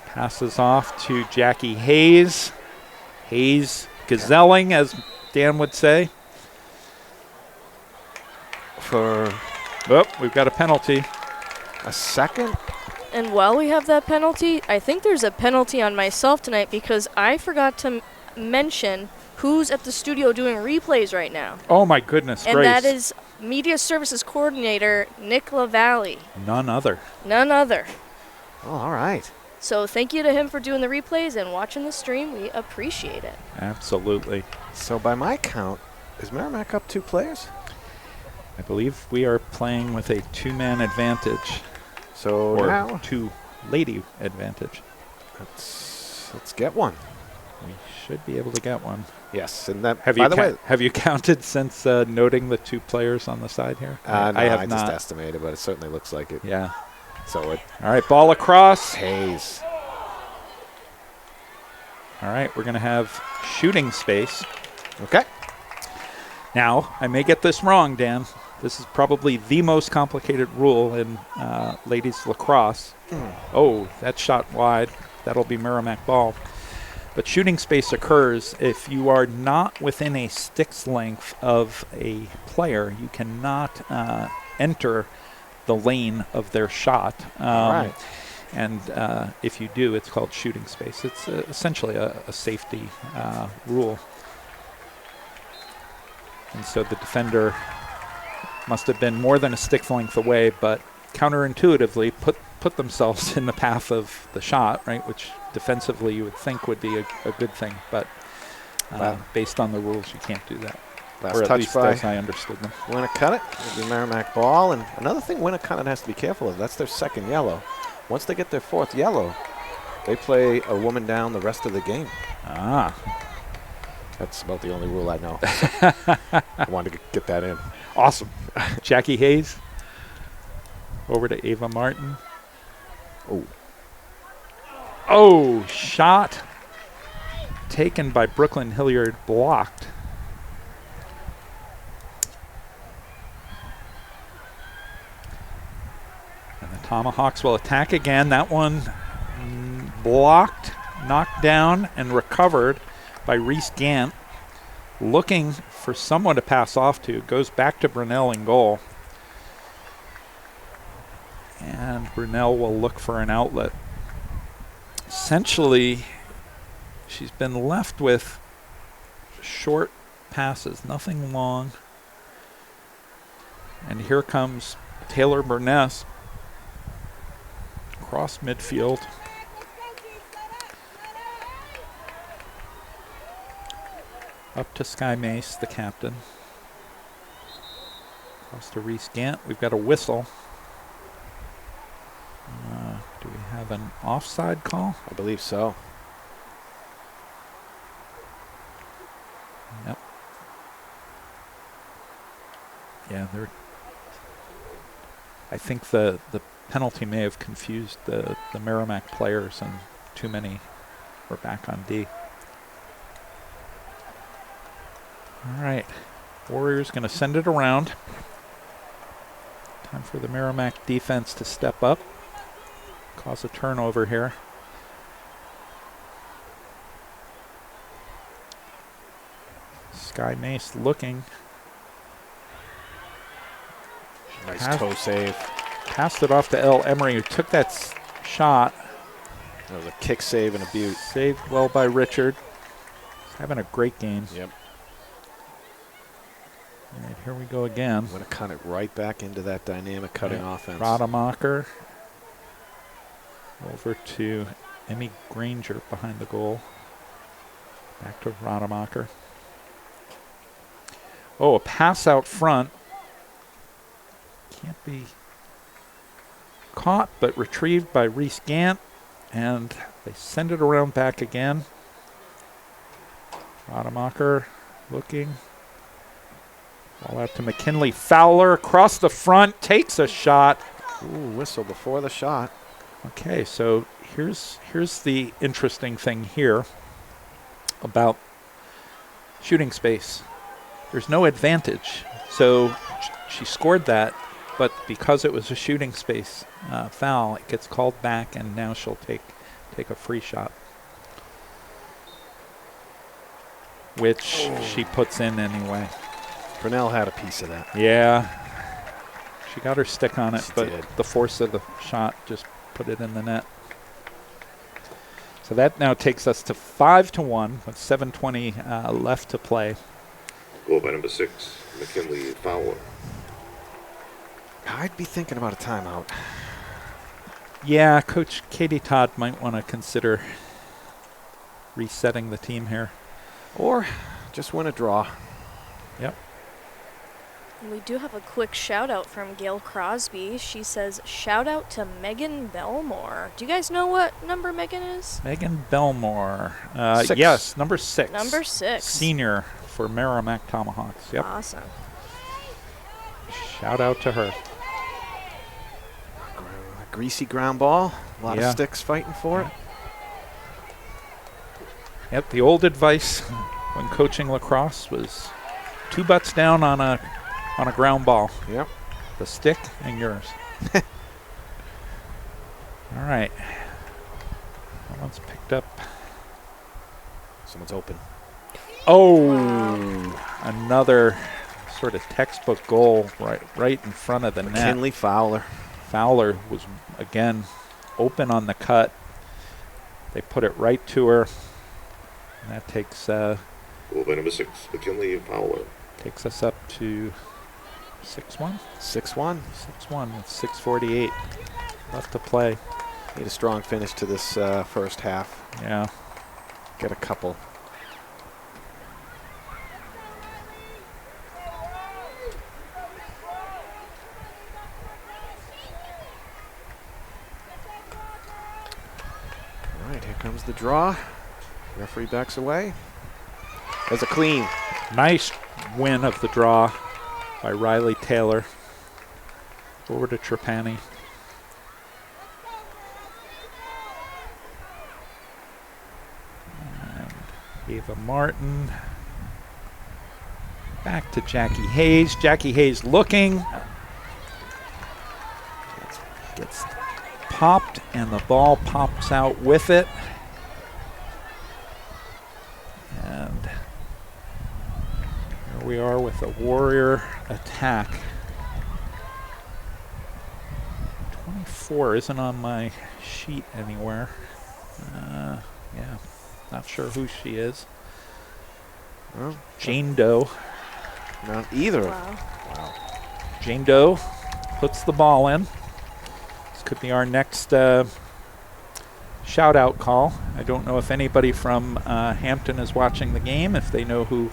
Speaker 3: Passes off to Jackie Hayes. Hayes gazelling, as Dan would say.
Speaker 4: For
Speaker 3: Oh, we've got a penalty.
Speaker 4: a second.
Speaker 6: And while we have that penalty, I think there's a penalty on myself tonight because I forgot to mention who's at the studio doing replays right now.
Speaker 3: Oh, my goodness
Speaker 6: And
Speaker 3: grace.
Speaker 6: that is Media Services Coordinator Nick LaValle.
Speaker 3: None other.
Speaker 6: None other.
Speaker 4: Oh, all right.
Speaker 6: So thank you to him for doing the replays and watching the stream. We appreciate it.
Speaker 3: Absolutely.
Speaker 4: So by my count, is Merrimack up 2 players?
Speaker 3: I believe we are playing with a 2-man advantage,
Speaker 4: So
Speaker 3: or
Speaker 4: now
Speaker 3: 2-lady advantage.
Speaker 4: let's get one.
Speaker 3: We should be able to get one.
Speaker 4: Yes, and that.
Speaker 3: Have
Speaker 4: by
Speaker 3: you
Speaker 4: the way,
Speaker 3: have you counted since noting the 2 players on the side here?
Speaker 4: no,
Speaker 3: I have
Speaker 4: I
Speaker 3: not.
Speaker 4: just estimated, but it certainly looks like it.
Speaker 3: Yeah.
Speaker 4: So it
Speaker 3: All right, ball across.
Speaker 4: Hayes.
Speaker 3: All right, we're going to have shooting space.
Speaker 4: Okay.
Speaker 3: Now, I may get this wrong, Dan. This is probably the most complicated rule in ladies lacrosse. Oh, that shot wide. That'll be Merrimack ball. But shooting space occurs if you are not within a stick's length of a player. You cannot enter the lane of their shot.
Speaker 4: Right.
Speaker 3: And if you do, it's called shooting space. It's essentially a safety rule. And so the defender must have been more than a stick's length away, but counterintuitively put themselves in the path of the shot, right? Which defensively you would think would be a good thing, but
Speaker 4: Wow.
Speaker 3: based on the rules, you can't do that.
Speaker 4: Last
Speaker 3: Or at
Speaker 4: touch
Speaker 3: least
Speaker 4: by
Speaker 3: as I understood them.
Speaker 4: Winnacunnet. It'll be Merrimack ball. And another thing Winnacunnet has to be careful of, that's their second yellow. Once they get their 4th yellow, they play a woman down the rest of the game.
Speaker 3: Ah,
Speaker 4: That's about the only rule I know. So I wanted to get that in.
Speaker 3: awesome. Jackie Hayes over to Ava Martin.
Speaker 4: Oh.
Speaker 3: Oh, shot taken by Brooklyn Hilliard, blocked. And the Tomahawks will attack again. That one blocked, knocked down, and recovered by Reese Gant. Looking for someone to pass off to. Goes back to Brunel in goal. And Brunel will look for an outlet. Essentially, she's been left with short passes, nothing long. And here comes Taylor Burness across midfield. Up to Sky Mace, the captain. Across to Reese Gant. We've got a whistle. Do we have an offside call?
Speaker 4: I believe so.
Speaker 3: Yep. Yeah, I think the penalty may have confused the Merrimack players, and too many were back on D. All right. Warriors going to send it around. Time for the Merrimack defense to step up. Cause a turnover here. Sky Mace looking.
Speaker 4: Nice toe save.
Speaker 3: Passed it off to El Emery, who took that shot.
Speaker 4: That was a kick save and a beaut.
Speaker 3: Saved well by Richard. He's having a great game.
Speaker 4: Yep.
Speaker 3: All right, here we go again.
Speaker 4: Want to cut it right back into that dynamic cutting offense.
Speaker 3: Rademacher. Over to Emmy Granger behind the goal. Back to Rademacher. Oh, a pass out front. Can't be caught, but retrieved by Reese Gant. And they send it around back again. Rademacher looking. Ball out to McKinley. Fowler across the front. Takes a shot.
Speaker 4: Ooh, whistle before the shot.
Speaker 3: Okay, so here's the interesting thing here about shooting space. There's no advantage. So she scored that, but because it was a shooting space foul, it gets called back, and now she'll take a free shot, which she puts in anyway.
Speaker 4: Brunel had a piece of that.
Speaker 3: Yeah. She got her stick on it,
Speaker 4: She
Speaker 3: but
Speaker 4: did.
Speaker 3: the force of the shot just put it in the net. So that now takes us to 5-1 with 7:20 left to play.
Speaker 2: Goal by number 6, McKinley Fowler.
Speaker 4: I'd be thinking about a timeout.
Speaker 3: Yeah, Coach Katie Todd might want to consider resetting the team here.
Speaker 4: Or just win a draw.
Speaker 3: Yep.
Speaker 6: We do have a quick shout out from Gail Crosby. She says, shout out to Megan Belmore. Do you guys know what number Megan is?
Speaker 3: Megan Belmore.
Speaker 4: 6.
Speaker 3: Yes, number 6.
Speaker 6: Number 6.
Speaker 3: Senior for Merrimack Tomahawks. Yep.
Speaker 6: Awesome.
Speaker 3: Shout out to her.
Speaker 4: A greasy ground ball. A lot of sticks fighting for it.
Speaker 3: Yep, the old advice when coaching lacrosse was 2 butts down on a ground ball.
Speaker 4: Yep.
Speaker 3: The stick and yours. All right. That one's picked up.
Speaker 4: Someone's open.
Speaker 3: Oh,
Speaker 6: Wow.
Speaker 3: Another sort of textbook goal right in front of the net.
Speaker 4: McKinley Fowler.
Speaker 3: Fowler was, again, open on the cut. They put it right to her. And that takes
Speaker 2: Goal by number 6, McKinley Fowler.
Speaker 3: takes us up to 6-1?
Speaker 4: 6-1.
Speaker 3: 6-1 with 6:48 left to play.
Speaker 4: Need a strong finish to this first half.
Speaker 3: Yeah.
Speaker 4: Get a couple. All right, here comes the draw. Referee backs away. There's a clean.
Speaker 3: Nice win of the draw by Riley Taylor. Over to Trapani. And Ava Martin. Back to Jackie Hayes. Jackie Hayes looking. Gets popped, and the ball pops out with it. And here we are with a Warrior attack. 24 isn't on my sheet anywhere. Yeah, not sure who she is.
Speaker 4: Well,
Speaker 3: Jane Doe.
Speaker 4: not either.
Speaker 6: Wow.
Speaker 3: Jane Doe puts the ball in. This could be our next shout-out call. I don't know if anybody from Hampton is watching the game, if they know who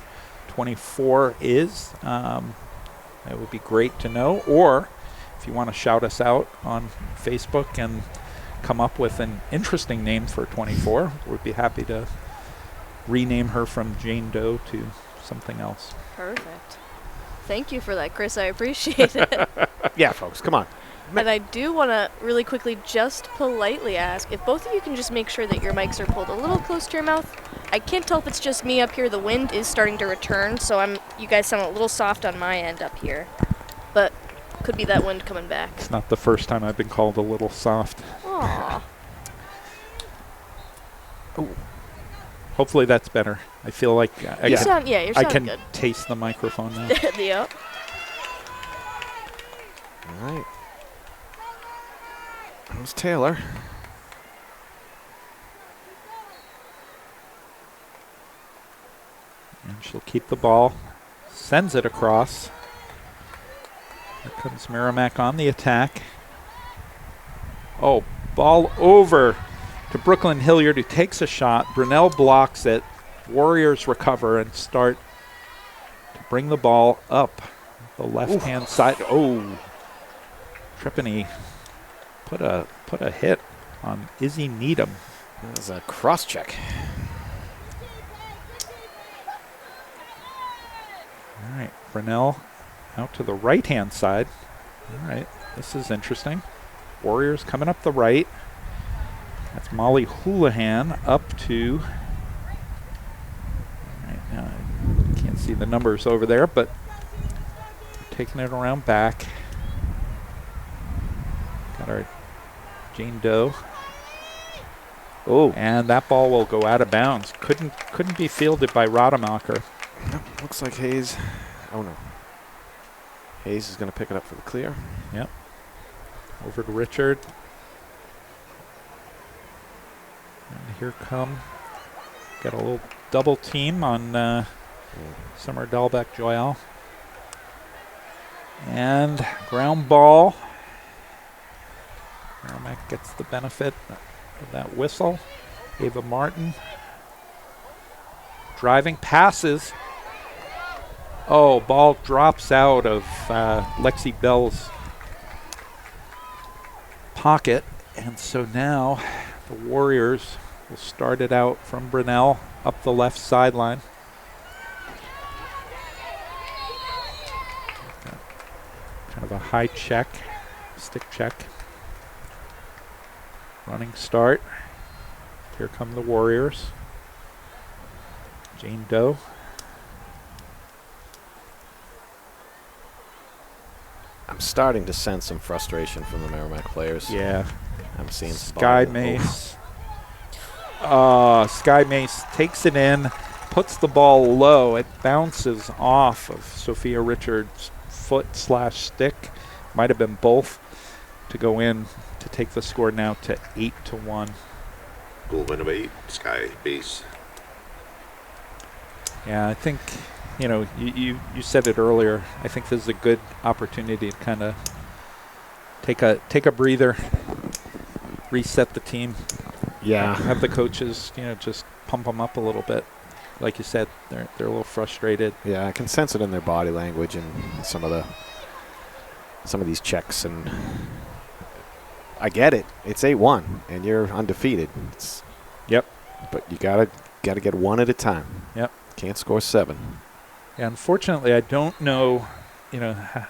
Speaker 3: 24 is. That would be great to know. Or if you want to shout us out on Facebook and come up with an interesting name for 24, we'd be happy to rename her from Jane Doe to something else.
Speaker 6: Perfect. Thank you for that, Chris. I appreciate it.
Speaker 4: Yeah, folks, come on.
Speaker 6: And I do want to really quickly just politely ask if both of you can just make sure that your mics are pulled a little close to your mouth. I can't tell if it's just me up here. The wind is starting to return, so you guys sound a little soft on my end up here. But could be that wind coming back.
Speaker 3: It's not the first time I've been called a little soft.
Speaker 6: Aww.
Speaker 3: Hopefully that's better. I feel like
Speaker 6: You're
Speaker 3: I
Speaker 6: sounding
Speaker 3: can
Speaker 6: good.
Speaker 3: taste the microphone now.
Speaker 6: Yep.
Speaker 4: All right. There's Taylor.
Speaker 3: And she'll keep the ball. Sends it across. Here comes Merrimack on the attack. Oh, ball over to Brooklyn Hilliard, who takes a shot. Brunel blocks it. Warriors recover and start to bring the ball up the left-hand side. Oh, Tripany put a hit on Izzy Needham.
Speaker 4: That was a cross check.
Speaker 3: All right, Brunel out to the right-hand side. All right, this is interesting. Warriors coming up the right. That's Molly Houlihan up to, all right, now I can't see the numbers over there, but taking it around back. Got our Jane Doe. Oh, and that ball will go out of bounds. Couldn't be fielded by Rademacher.
Speaker 4: Yep, looks like Hayes. Oh, no. Hayes is going to pick it up for the clear.
Speaker 3: Yep. Over to Richard. And here come. Got a little double team on Summer Dahlbeck Joyal. And ground ball. Merrimack gets the benefit of that whistle. Ava Martin. Driving passes. Oh, ball drops out of Lexi Bell's pocket. And so now the Warriors will start it out from Brunel up the left sideline. Kind of a high check, stick check. Running start. Here come the Warriors. Jane Doe.
Speaker 4: I'm starting to sense some frustration from the Merrimack players.
Speaker 3: Yeah.
Speaker 4: I'm seeing some
Speaker 3: Sky
Speaker 4: ball.
Speaker 3: Mace. Sky Mace takes it in, puts the ball low. It bounces off of Sophia Richards' foot/stick. Might have been both to go in to take the score now to 8-1.
Speaker 2: Goal by number 8, Sky Base.
Speaker 3: Yeah, I think, you said it earlier. I think this is a good opportunity to kind of take a breather, reset the team.
Speaker 4: Yeah.
Speaker 3: Have the coaches, just pump them up a little bit. Like you said, they're a little frustrated.
Speaker 4: Yeah, I can sense it in their body language and some of these checks, and I get it. It's 8-1 and you're undefeated.
Speaker 3: Yep.
Speaker 4: But you gotta get one at a time.
Speaker 3: Yep.
Speaker 4: Can't score 7.
Speaker 3: Yeah, unfortunately, I don't know,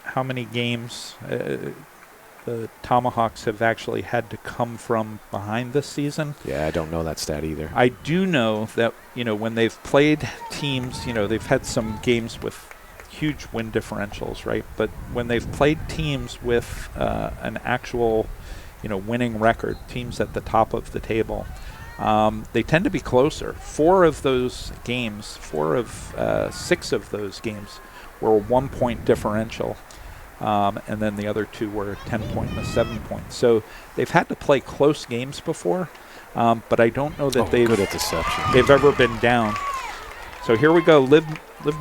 Speaker 3: how many games the Tomahawks have actually had to come from behind this season.
Speaker 4: Yeah, I don't know that stat either.
Speaker 3: I do know that, when they've played teams, they've had some games with huge win differentials, right? But when they've played teams with an actual, winning record, teams at the top of the table, they tend to be closer. 4 of 6 of those games were a 1-point differential. and then the other 2 were a 10-point and a 7-point. So they've had to play close games before, but I don't know that they've ever been down. So here we go. Liv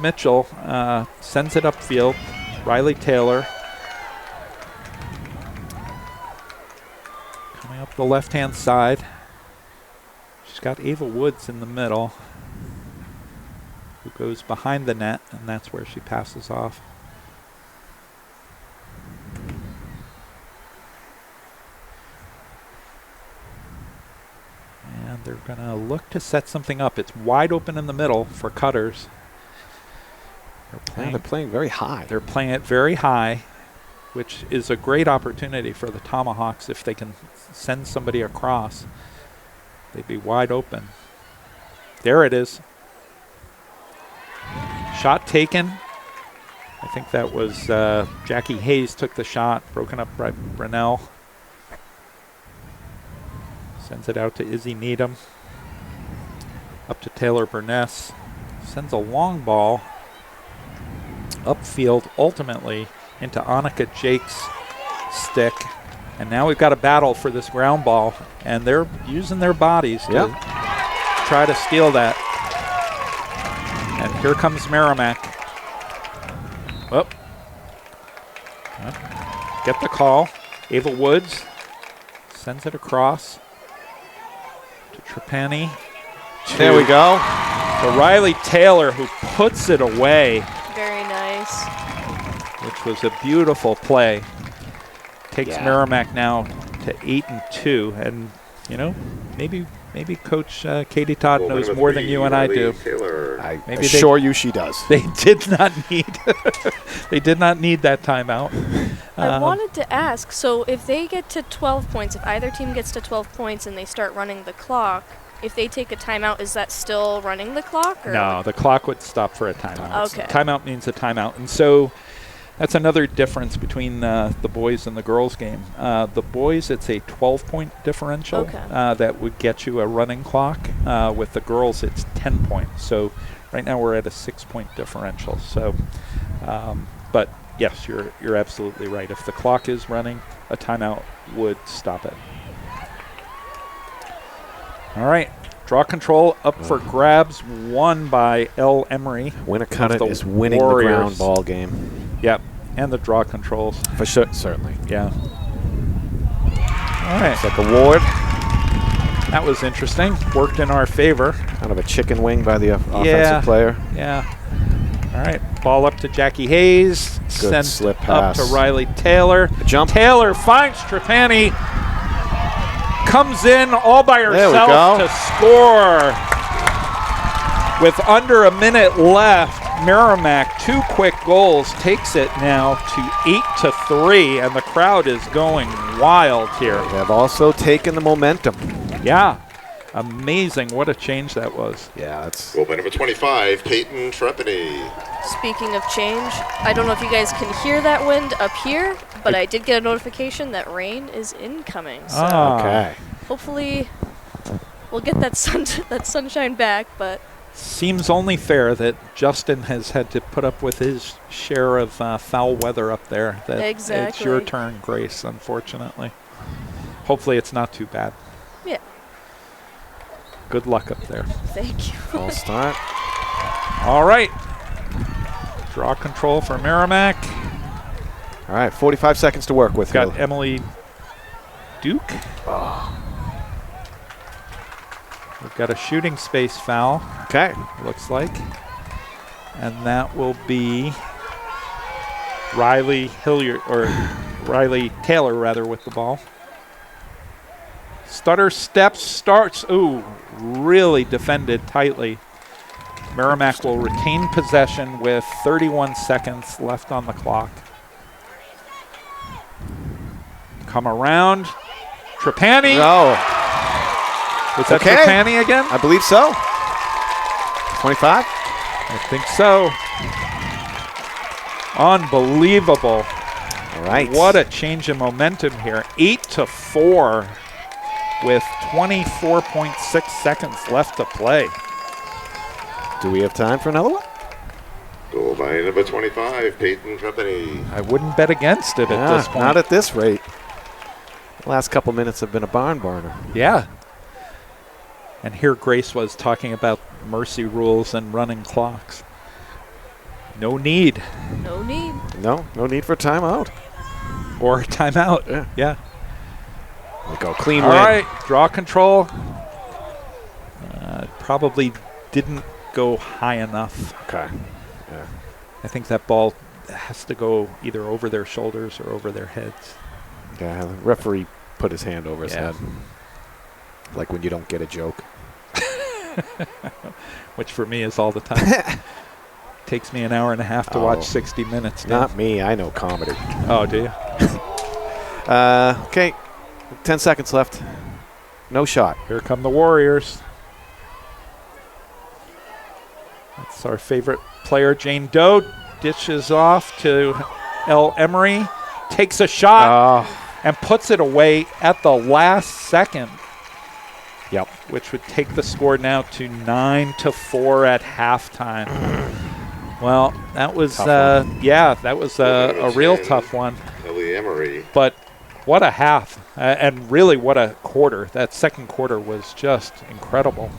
Speaker 3: Mitchell sends it upfield. Riley Taylor coming up the left-hand side. She's got Ava Woods in the middle, who goes behind the net, and that's where she passes off. And they're going to look to set something up. It's wide open in the middle for Cutters.
Speaker 4: They're playing very high.
Speaker 3: They're playing it very high, which is a great opportunity for the Tomahawks if they can send somebody across. They'd be wide open. There it is. Shot taken. I think that was Jackie Hayes took the shot, broken up by Brunel. Sends it out to Izzy Needham. Up to Taylor Burness. Sends a long ball upfield, ultimately into Annika Jake's stick. And now we've got a battle for this ground ball, and they're using their bodies to try to steal that. And here comes Merrimack. Oh. Get the call. Ava Woods sends it across to Trapani.
Speaker 4: There we go.
Speaker 3: To Riley Taylor, who puts it away.
Speaker 6: Very nice.
Speaker 3: Which was a beautiful play. Takes Merrimack now to 8-2, and you know, maybe Coach Katie Todd knows more than you and I do.
Speaker 4: I assure you she does.
Speaker 3: They did not need they did not need that timeout.
Speaker 6: I wanted to ask, so if they get to 12 points, if either team gets to 12 points and they start running the clock, if they take a timeout, is that still running the clock? Or?
Speaker 3: No, the clock would stop for a timeout.
Speaker 6: Okay.
Speaker 3: Timeout means a timeout, and so that's another difference between the boys and the girls game. The boys, it's a 12-point differential that would get you a running clock. With the girls, it's 10 points. So right now we're at a 6-point differential. So, but yes, you're absolutely right. If the clock is running, a timeout would stop it. All right. Draw control up for grabs, won by L. Emery.
Speaker 4: Winnacunnet is winning the ground ball game.
Speaker 3: Yep, and the draw controls.
Speaker 4: For sure, certainly.
Speaker 3: Yeah. All right.
Speaker 4: It's like a ward.
Speaker 3: That was interesting. Worked in our favor.
Speaker 4: Kind of a chicken wing by the offensive player.
Speaker 3: Yeah. All right. Ball up to Jackie Hayes.
Speaker 4: Good slip pass.
Speaker 3: Up to Riley Taylor.
Speaker 4: Jump.
Speaker 3: Taylor finds Trapani. Comes in all by herself to score. With under a minute left, Merrimack, 2 quick goals, takes it now to 8-3, and the crowd is going wild here.
Speaker 4: They have also taken the momentum.
Speaker 3: Yeah. Amazing. What a change that was.
Speaker 4: Yeah, that's...
Speaker 2: Goal by number 25, Peyton Trepany.
Speaker 6: Speaking of change, I don't know if you guys can hear that wind up here, but I did get a notification that rain is incoming. So
Speaker 4: okay.
Speaker 6: Hopefully we'll get that sunshine back, but...
Speaker 3: Seems only fair that Justin has had to put up with his share of foul weather up there. That
Speaker 6: exactly.
Speaker 3: It's your turn, Grace, unfortunately. Hopefully it's not too bad.
Speaker 6: Yeah.
Speaker 3: Good luck up there.
Speaker 6: Thank you.
Speaker 4: Full start.
Speaker 3: All right. Draw control for Merrimack.
Speaker 4: All right, 45 seconds to work with.
Speaker 3: Got Emily Duke. We've got a shooting space foul.
Speaker 4: Okay.
Speaker 3: Looks like. And that will be Riley Taylor rather with the ball. Stutter steps, starts. Ooh, really defended tightly. Merrimack will retain possession with 31 seconds left on the clock. Come around. Trapani.
Speaker 4: No.
Speaker 3: Was that Trapani again?
Speaker 4: I believe so. 25?
Speaker 3: I think so. Unbelievable.
Speaker 4: All right.
Speaker 3: What a change in momentum here. 8-4 with 24.6 seconds left to play.
Speaker 4: Do we have time for another one?
Speaker 2: Goal by number 25, Peyton Trepany.
Speaker 3: I wouldn't bet against it at this point.
Speaker 4: Not at this rate. The last couple minutes have been a barn burner.
Speaker 3: Yeah. And here Grace was talking about mercy rules and running clocks. No need.
Speaker 6: No need.
Speaker 4: No need for timeout.
Speaker 3: Or timeout. Yeah.
Speaker 4: We go clean
Speaker 3: All
Speaker 4: win.
Speaker 3: right, draw control. Probably didn't go high enough.
Speaker 4: Okay. Yeah.
Speaker 3: I think that ball has to go either over their shoulders or over their heads.
Speaker 4: Yeah, the referee put his hand over his
Speaker 3: Yeah.
Speaker 4: head. Like when you don't get a joke.
Speaker 3: Which for me is all the time. Takes me an hour and a half to
Speaker 4: Oh.
Speaker 3: watch 60 minutes.
Speaker 4: Not me. I know comedy.
Speaker 3: Oh, do you?
Speaker 4: Okay. 10 seconds left. No shot.
Speaker 3: Here come the Warriors. That's our favorite player, Jane Doe. Dishes off to El Emery. Takes a shot and puts it away at the last second.
Speaker 4: Yep.
Speaker 3: Which would take the score now to 9-4 at halftime. Well, that was that was a real tough one.
Speaker 2: Ellie Emery.
Speaker 3: But what a half, and really what a quarter. That second quarter was just incredible.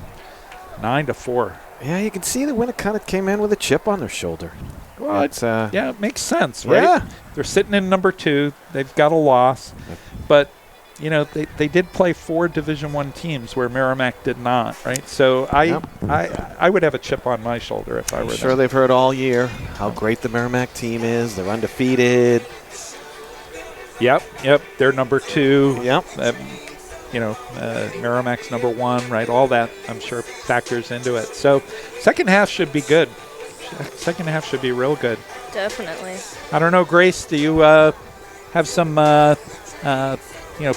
Speaker 3: 9-4.
Speaker 4: Yeah, you can see that Winnacunnet came in with a chip on their shoulder.
Speaker 3: Well,
Speaker 4: It's,
Speaker 3: yeah, it makes sense, right?
Speaker 4: Yeah.
Speaker 3: They're sitting in number 2. They've got a loss. But, you know, they did play 4 Division I teams where Merrimack did not, right? So I would have a chip on my shoulder if I were
Speaker 4: sure
Speaker 3: them.
Speaker 4: they've heard all year how great the Merrimack team is. They're undefeated.
Speaker 3: Yep. They're number 2.
Speaker 4: Yep.
Speaker 3: Merrimack's number 1, right? All that, I'm sure, factors into it. So second half should be good. Second half should be real good.
Speaker 6: Definitely.
Speaker 3: I don't know, Grace, do you have some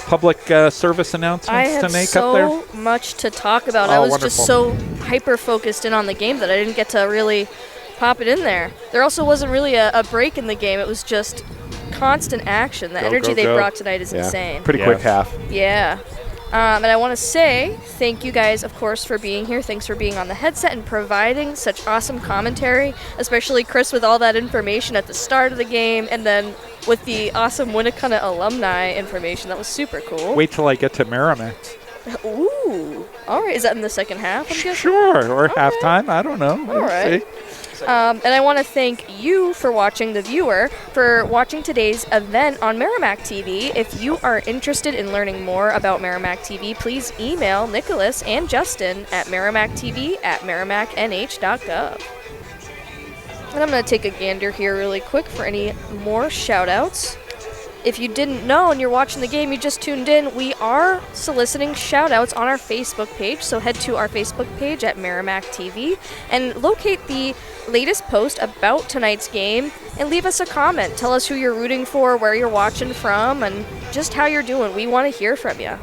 Speaker 3: public service announcements to make up there?
Speaker 6: I have so much to talk about. I
Speaker 3: Oh,
Speaker 6: was just so hyper-focused in on the game that I didn't get to really pop it in there. There also wasn't really a break in the game. It was just constant action. The energy they brought tonight is insane.
Speaker 4: Pretty quick half.
Speaker 6: Yeah. And I want to say thank you guys, of course, for being here. Thanks for being on the headset and providing such awesome commentary, especially Chris with all that information at the start of the game, and then with the awesome Winnacunnet alumni information. That was super cool.
Speaker 3: Wait till I get to Merrimack.
Speaker 6: Ooh. All right. Is that in the second half, I'm guessing?
Speaker 3: Sure, or halftime. I don't know.
Speaker 6: All right.
Speaker 3: See.
Speaker 6: And I want to thank you for watching, the viewer, for watching today's event on Merrimack TV. If you are interested in learning more about Merrimack TV, please email Nicholas and Justin at merrimackTV@merrimacknh.gov. And I'm going to take a gander here really quick for any more shout-outs. If you didn't know and you're watching the game, you just tuned in, we are soliciting shout-outs on our Facebook page, so head to our Facebook page at Merrimack TV and locate the latest post about tonight's game and leave us a comment. Tell us who you're rooting for, where you're watching from, and just how you're doing. We want to hear from you.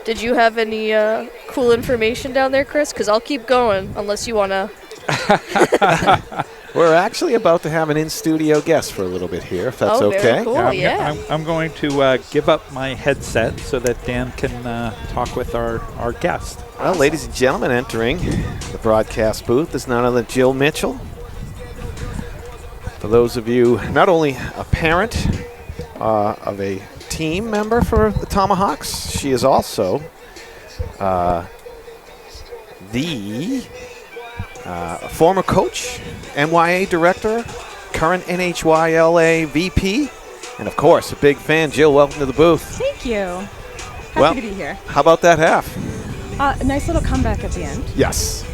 Speaker 6: Did you have any cool information down there, Chris? Because I'll keep going unless you want to.
Speaker 4: We're actually about to have an in-studio guest for a little bit here, if that's
Speaker 6: Oh,
Speaker 4: okay.
Speaker 6: very cool. Yeah.
Speaker 3: I'm going to give up my headset so that Dan can talk with our guest.
Speaker 4: Well, ladies and gentlemen, entering the broadcast booth is none other than Jill Mitchell. For those of you, not only a parent of a team member for the Tomahawks, she is also the former coach, MYA director, current NHYLA VP, and of course, a big fan. Jill, welcome to the booth.
Speaker 7: Thank you. Happy to be here.
Speaker 4: How about that half?
Speaker 7: A nice little comeback at the end.
Speaker 4: Yes.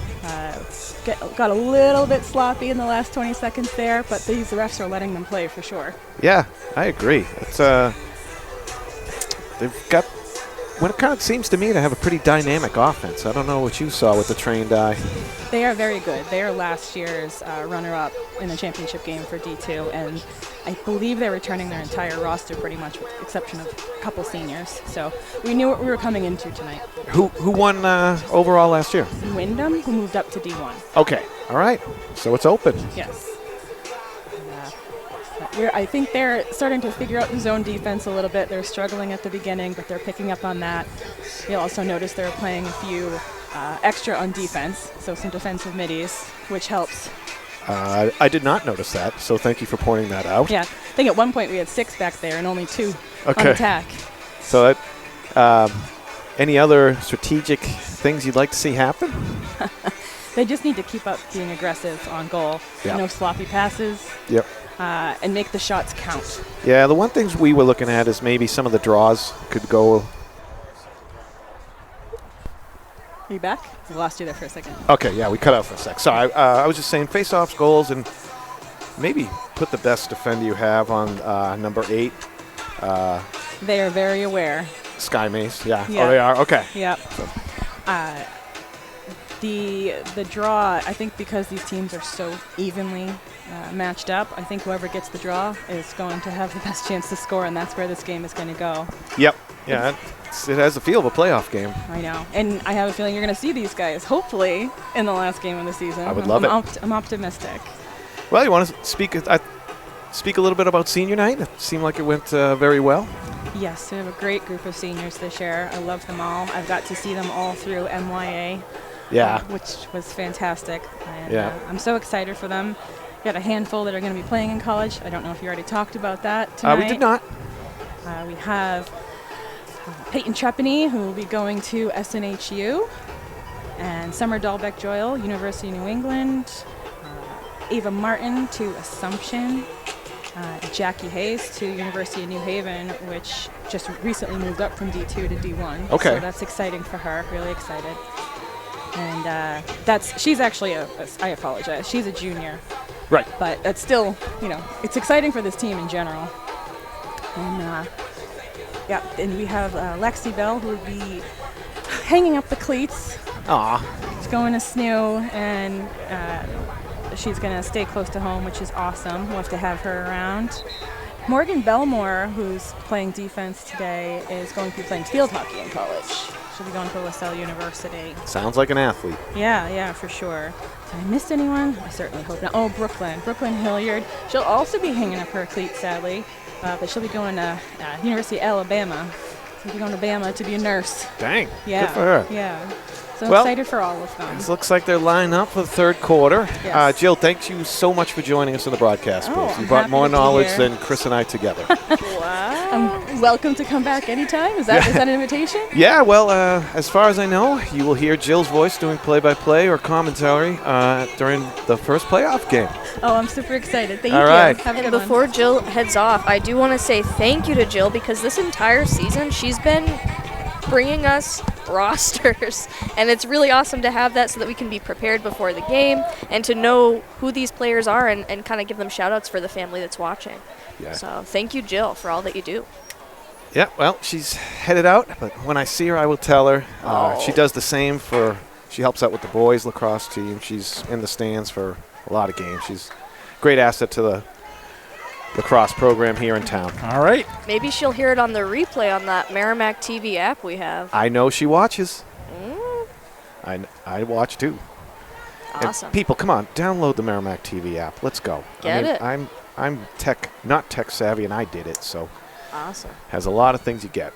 Speaker 7: Got a little bit sloppy in the last 20 seconds there, but these refs are letting them play for sure.
Speaker 4: Yeah, I agree. It's they've got what it kind of seems to me to have a pretty dynamic offense. I don't know what you saw with the trained eye.
Speaker 7: They are very good. They are last year's runner-up in the championship game for D2, and I believe they're returning their entire roster pretty much, with the exception of a couple seniors. So we knew what we were coming into tonight.
Speaker 4: Who won overall last year?
Speaker 7: Wyndham, who moved up to D1.
Speaker 4: Okay, all right. So it's open.
Speaker 7: Yes. I think they're starting to figure out the zone defense a little bit. They're struggling at the beginning, but they're picking up on that. You'll also notice they're playing a few extra on defense, so some defensive middies, which helps
Speaker 4: I did not notice that, so thank you for pointing that out.
Speaker 7: Yeah, I think at one point we had 6 back there and only 2 on
Speaker 4: Okay.
Speaker 7: attack.
Speaker 4: So any other strategic things you'd like to see happen?
Speaker 7: They just need to keep up being aggressive on goal.
Speaker 4: Yeah.
Speaker 7: No sloppy passes,
Speaker 4: Yep.
Speaker 7: and make the shots count.
Speaker 4: Yeah, the one things we were looking at is maybe some of the draws could go.
Speaker 7: Are you back? I lost you there for a second.
Speaker 4: Okay, yeah, we cut out for a sec. Sorry, I was just saying face-offs, goals, and maybe put the best defender you have on number 8.
Speaker 7: They are very aware.
Speaker 4: Sky Mace, yeah.
Speaker 7: Yeah.
Speaker 4: Oh, they are? Okay.
Speaker 7: Yep. The draw, I think because these teams are so evenly matched up, I think whoever gets the draw is going to have the best chance to score, and that's where this game is going to go.
Speaker 4: Yep. Yeah, it has the feel of a playoff game.
Speaker 7: I know. And I have a feeling you're going to see these guys, hopefully, in the last game of the season.
Speaker 4: I would love it.
Speaker 7: I'm optimistic.
Speaker 4: Well, you want to speak a little bit about senior night? It seemed like it went very well.
Speaker 7: Yes, we have a great group of seniors this year. I love them all. I've got to see them all through MYA,
Speaker 4: Yeah.
Speaker 7: which was fantastic. And,
Speaker 4: Yeah.
Speaker 7: I'm so excited for them. Got a handful that are going to be playing in college. I don't know if you already talked about that tonight.
Speaker 4: We did not.
Speaker 7: We have Peyton Trepany, who will be going to SNHU, and Summer Dahlbeck-Joyle, University of New England, Ava Martin to Assumption, Jackie Hayes to University of New Haven, which just recently moved up from D2 to D1.
Speaker 4: Okay.
Speaker 7: So that's exciting for her, really excited. And she's actually I apologize, she's a junior.
Speaker 4: Right.
Speaker 7: But it's still, it's exciting for this team in general. And and we have Lexi Bell, who will be hanging up the cleats.
Speaker 4: Aw.
Speaker 7: She's going to SNU, and she's going to stay close to home, which is awesome. We'll have to have her around. Morgan Belmore, who's playing defense today, is going to be playing field hockey in college. She'll be going to LaSalle University.
Speaker 4: Sounds like an athlete.
Speaker 7: Yeah, for sure. Did I miss anyone? I certainly hope not. Oh, Brooklyn Hilliard. She'll also be hanging up her cleats, sadly, but she'll be going to University of Alabama. She'll be going to Bama to be a nurse.
Speaker 4: Dang.
Speaker 7: Yeah.
Speaker 4: Good for her.
Speaker 7: Yeah. So
Speaker 4: Well,
Speaker 7: excited for all of them.
Speaker 4: This looks like they're lined up for the third quarter.
Speaker 7: Yes.
Speaker 4: Jill, thank you so much for joining us in the broadcast
Speaker 7: Oh,
Speaker 4: booth. You
Speaker 7: I'm
Speaker 4: brought
Speaker 7: happy
Speaker 4: more
Speaker 7: to be
Speaker 4: knowledge
Speaker 7: here.
Speaker 4: than Chris and I together.
Speaker 7: Welcome to come back anytime. Is that an invitation?
Speaker 4: Yeah, well, as far as I know, you will hear Jill's voice doing play-by-play or commentary during the first playoff game.
Speaker 7: Oh, I'm super excited. Thank
Speaker 4: All
Speaker 7: you.
Speaker 4: right.
Speaker 7: Have a
Speaker 1: And
Speaker 7: good
Speaker 1: before
Speaker 7: one.
Speaker 1: Jill heads off, I do want to say thank you to Jill because this entire season she's been bringing us rosters, and it's really awesome to have that so that we can be prepared before the game and to know who these players are and kind of give them shout outs for the family that's watching.
Speaker 4: Yeah.
Speaker 1: So thank you, Jill, for all that you do.
Speaker 4: Yeah, well, she's headed out, but when I see her, I will tell her. She does the same she helps out with the boys lacrosse team. She's in the stands for a lot of games. She's a great asset to the lacrosse program here in town.
Speaker 3: All right.
Speaker 1: Maybe she'll hear it on the replay on that Merrimack TV app we have.
Speaker 4: I know she watches. I watch too. And
Speaker 1: Awesome.
Speaker 4: people, come on, download the Merrimack TV app. Let's go.
Speaker 1: Get it.
Speaker 4: I'm not tech savvy, and I did it, so
Speaker 1: Awesome.
Speaker 4: has a lot of things you get.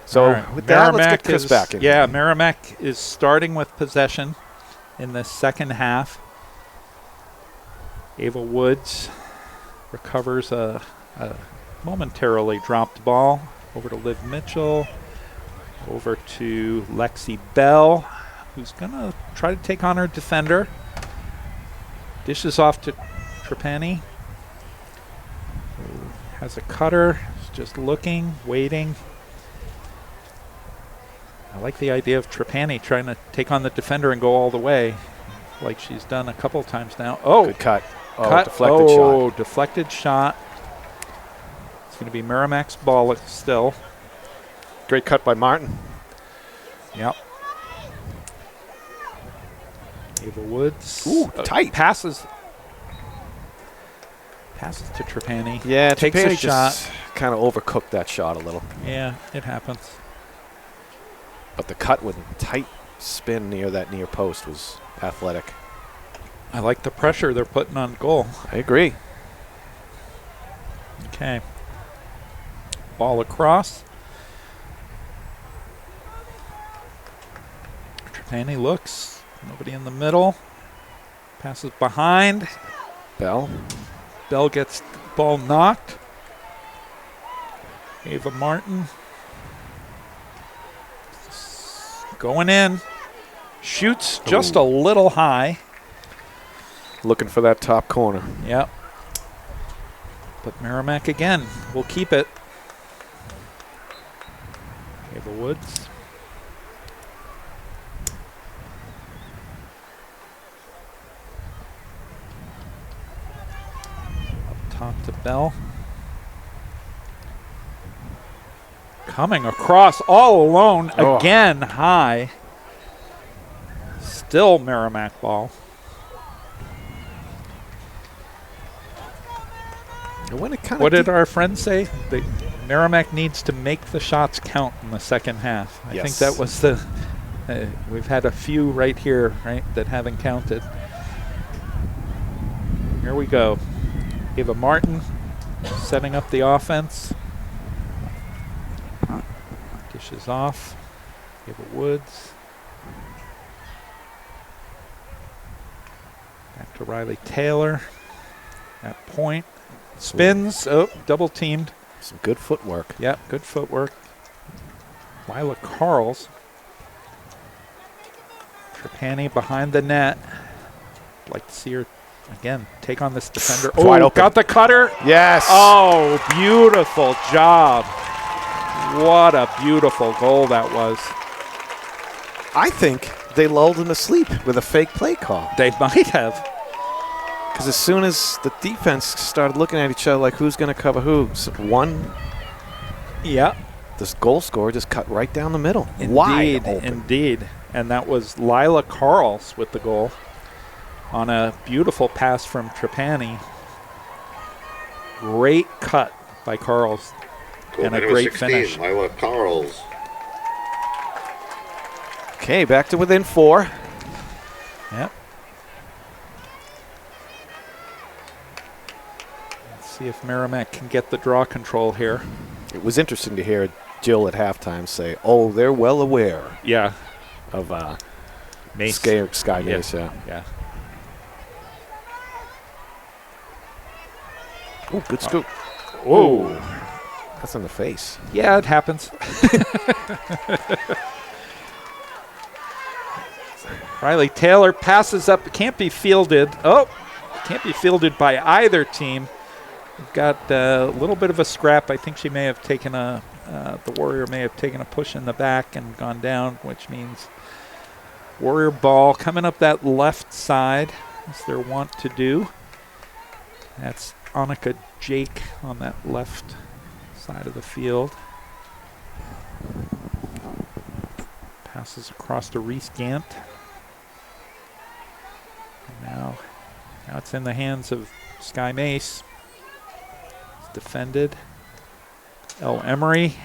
Speaker 4: So
Speaker 3: All right.
Speaker 4: with that, let's get Chris
Speaker 3: is-
Speaker 4: back in.
Speaker 3: Yeah, Merrimack is starting with possession in the second half. Ava Woods recovers a momentarily dropped ball over to Liv Mitchell, over to Lexi Bell, who's going to try to take on her defender. Dishes off to Trepani, who has a cutter, is just looking, waiting. I like the idea of Trepani trying to take on the defender and go all the way, like she's done a couple times now. Oh,
Speaker 4: Good cut. Oh,
Speaker 3: cut.
Speaker 4: deflected shot.
Speaker 3: Deflected shot. It's going to be Merrimack's ball still.
Speaker 4: Great cut by Martin.
Speaker 3: Yep. Ava Woods.
Speaker 4: Ooh, tight.
Speaker 3: Passes to Trepani.
Speaker 4: Yeah,
Speaker 3: Takes
Speaker 4: Trepani
Speaker 3: a shot.
Speaker 4: just kind of overcooked that shot a little.
Speaker 3: Yeah, it happens.
Speaker 4: But the cut with a tight spin near post was athletic.
Speaker 3: I like the pressure they're putting on goal.
Speaker 4: I agree.
Speaker 3: Okay. Ball across. Trepani looks. Nobody in the middle. Passes behind.
Speaker 4: Bell.
Speaker 3: Bell gets the ball knocked. Ava Martin. Going in. Shoots just a little high.
Speaker 4: Looking for that top corner.
Speaker 3: Yep. But Merrimack again will keep it. Ava Woods. Up top to Bell. Coming across all alone again high. Still Merrimack ball. What did our friend say? The Merrimack needs to make the shots count in the second half. I think that was the. We've had a few right here, right, that haven't counted. Here we go. Ava Martin setting up the offense. Dishes off. Ava Woods. Back to Riley Taylor. At point. Spins. Oh, double teamed.
Speaker 4: Some good footwork.
Speaker 3: Yep, good footwork. Lila Carls. Trapani behind the net. Like to see her again take on this defender.
Speaker 4: Wide open.
Speaker 3: Got the cutter.
Speaker 4: Yes.
Speaker 3: Oh, beautiful job. What a beautiful goal that was.
Speaker 4: I think they lulled him asleep with a fake play call.
Speaker 3: They might have.
Speaker 4: Because as soon as the defense started looking at each other like who's going to cover who,
Speaker 3: Yeah.
Speaker 4: This goal scorer just cut right down the middle.
Speaker 3: Indeed,
Speaker 4: Wide open.
Speaker 3: indeed. And that was Lila Carls with the goal on a beautiful pass from Trapani. Great cut by Carls and a great
Speaker 2: 16,
Speaker 3: finish.
Speaker 2: Lila Carls.
Speaker 4: Okay, back to within 4.
Speaker 3: Yep. Let's see if Merrimack can get the draw control here.
Speaker 4: It was interesting to hear Jill at halftime say, "Oh, they're well aware
Speaker 3: Yeah.
Speaker 4: of
Speaker 3: Mace.
Speaker 4: Sky
Speaker 3: Yeah.
Speaker 4: Mace." Yeah.
Speaker 3: Yeah.
Speaker 4: Oh, good scoop.
Speaker 3: Whoa.
Speaker 4: That's in the face.
Speaker 3: Yeah, it happens. Riley Taylor passes up. Can't be fielded. Oh, can't be fielded by either team. We've got a little bit of a scrap. I think she may have taken the Warrior may have taken a push in the back and gone down, which means Warrior ball coming up that left side, as they're wont to do. That's Annika Jake on that left side of the field. Passes across to Reese Gant. And now it's in the hands of Sky Mace. It's defended. El Emery.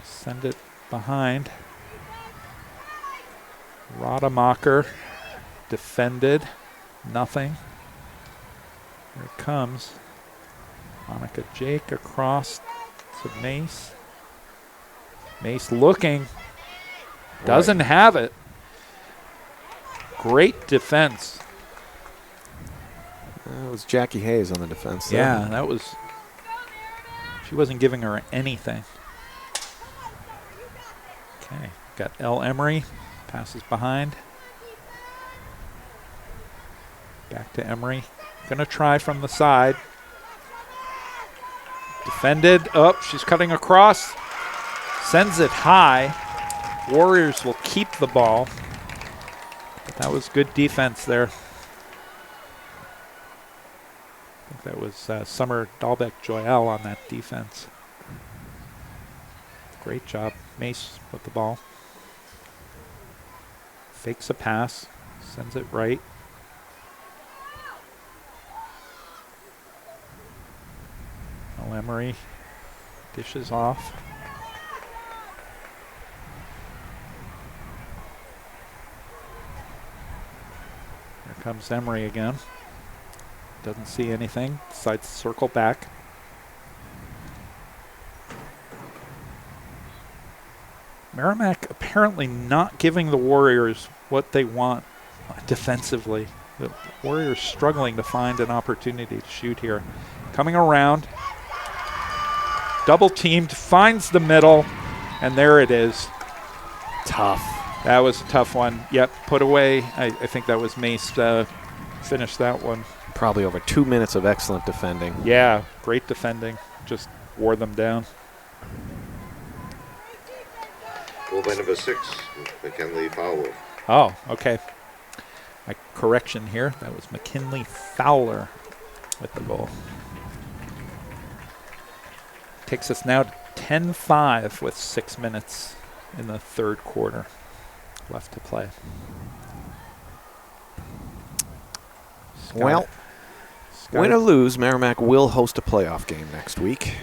Speaker 3: Send it behind. Rademacher defended. Nothing. Here it comes. Annika Jake across to Mace. Mace looking. Doesn't have it. Great defense.
Speaker 4: It was Jackie Hayes on the defense.
Speaker 3: Yeah, that was. She wasn't giving her anything. Okay, got El Emery. Passes behind. Back to Emery. Gonna try from the side. Defended. Oh, she's cutting across. Sends it high. Warriors will keep the ball. But that was good defense there. I think that was Summer Dahlbeck-Joyal on that defense. Great job. Mace with the ball. Fakes a pass. Sends it right. El Emery dishes off. Here comes Emery again. Doesn't see anything. Decides to circle back. Merrimack apparently not giving the Warriors what they want defensively. The Warriors struggling to find an opportunity to shoot here. Coming around, double teamed, finds the middle, and there it is.
Speaker 4: Tough.
Speaker 3: That was a tough one. Yep, put away. I think that was Mace finished that one.
Speaker 4: Probably over 2 minutes of excellent defending.
Speaker 3: Yeah, great defending. Just wore them down.
Speaker 2: Goal by number 6, McKinley Fowler.
Speaker 3: Oh, okay. My correction here. That was McKinley Fowler with the goal. Takes us now to 10-5 with 6 minutes in the third quarter left to play.
Speaker 4: Well, win or lose, Merrimack will host a playoff game next week.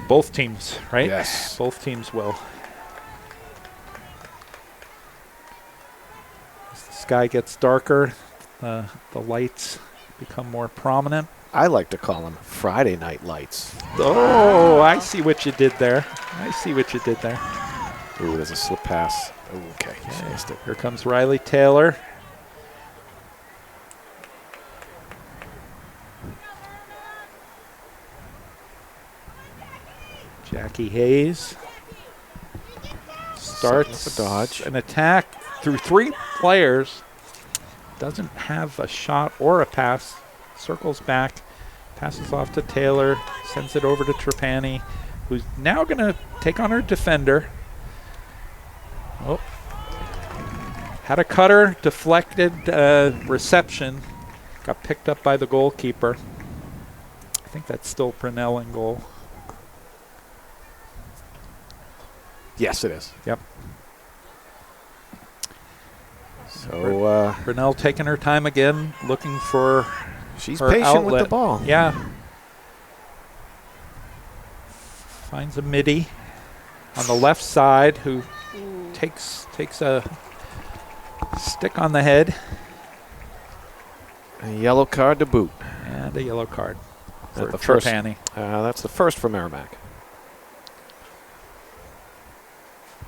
Speaker 3: Both teams, right?
Speaker 4: Yes.
Speaker 3: Both teams will. As the sky gets darker, the lights become more prominent.
Speaker 4: I like to call them Friday night lights.
Speaker 3: Oh, I see what you did there. I see what you did there.
Speaker 4: Ooh, there's a slip pass. Okay, she missed it.
Speaker 3: Here comes Riley Taylor. Jackie Hayes starts
Speaker 4: a dodge.
Speaker 3: an attack through 3 players. Doesn't have a shot or a pass. Circles back, passes off to Taylor, sends it over to Trapani, who's now going to take on her defender. Oh. Had a cutter, deflected reception. Got picked up by the goalkeeper. I think that's still Brunel in goal.
Speaker 4: Yes, it is.
Speaker 3: Yep.
Speaker 4: So
Speaker 3: Brunel taking her time again, looking for
Speaker 4: she's
Speaker 3: her
Speaker 4: patient
Speaker 3: outlet.
Speaker 4: with the ball.
Speaker 3: Yeah. Finds a midi on the left side who takes a stick on the head.
Speaker 4: A yellow card to boot.
Speaker 3: And a yellow card for
Speaker 4: the first.
Speaker 3: Trapani.
Speaker 4: That's the first for Merrimack.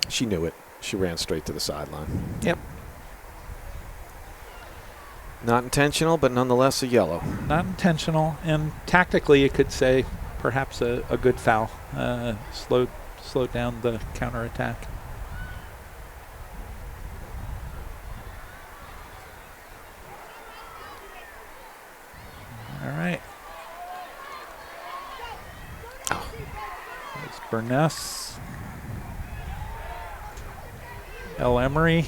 Speaker 4: She knew it. She ran straight to the sideline.
Speaker 3: Yep.
Speaker 4: Not intentional, but nonetheless a yellow.
Speaker 3: Not intentional, and tactically you could say perhaps a good foul. Slowed down the counterattack. All right. There's Burness. El Emery.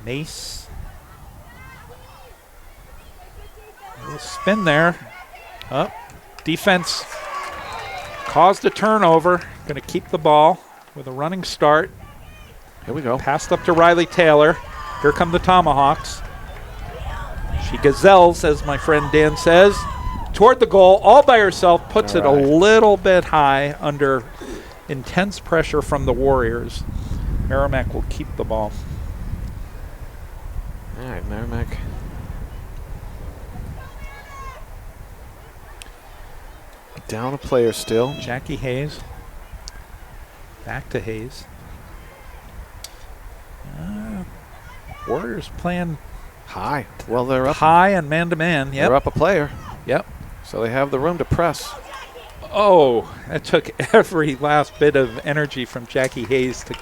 Speaker 3: Mace. A little spin there. Up. Defense caused a turnover. Going to keep the ball with a running start.
Speaker 4: Here we go.
Speaker 3: Passed up to Riley Taylor. Here come the Tomahawks. She gazelles, as my friend Dan says, toward the goal all by herself. Puts it a little bit high under intense pressure from the Warriors. Merrimack will keep the ball.
Speaker 4: All right, Merrimack. Down a player still.
Speaker 3: Jackie Hayes. Back to Hayes. Warriors playing
Speaker 4: High. Well, they're up.
Speaker 3: high and man-to-man. Yep.
Speaker 4: They're up a player.
Speaker 3: Yep.
Speaker 4: So they have the room to press.
Speaker 3: Oh, that took every last bit of energy from Jackie Hayes to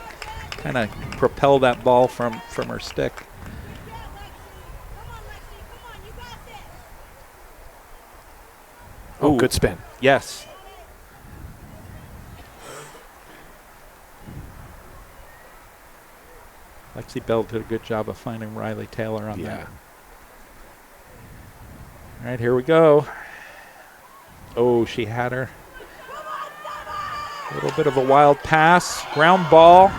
Speaker 3: kind of propel that ball from her stick.
Speaker 4: Oh,
Speaker 3: Ooh.
Speaker 4: good spin.
Speaker 3: Yes. Lexi Bell did a good job of finding Riley Taylor on that. All right, here we go. Oh, she had her. A little bit of a wild pass. Ground ball.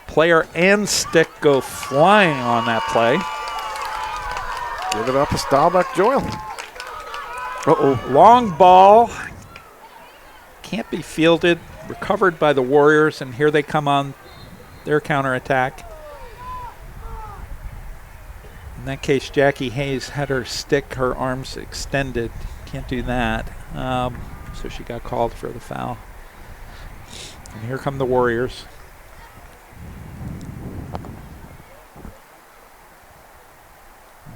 Speaker 3: Player and stick go flying on that play.
Speaker 4: Give it up to Staubach Joyle.
Speaker 3: Uh-oh. Long ball. Can't be fielded. Recovered by the Warriors, and here they come on their counterattack. In that case, Jackie Hayes had her stick, her arms extended. Can't do that. So she got called for the foul. And here come the Warriors.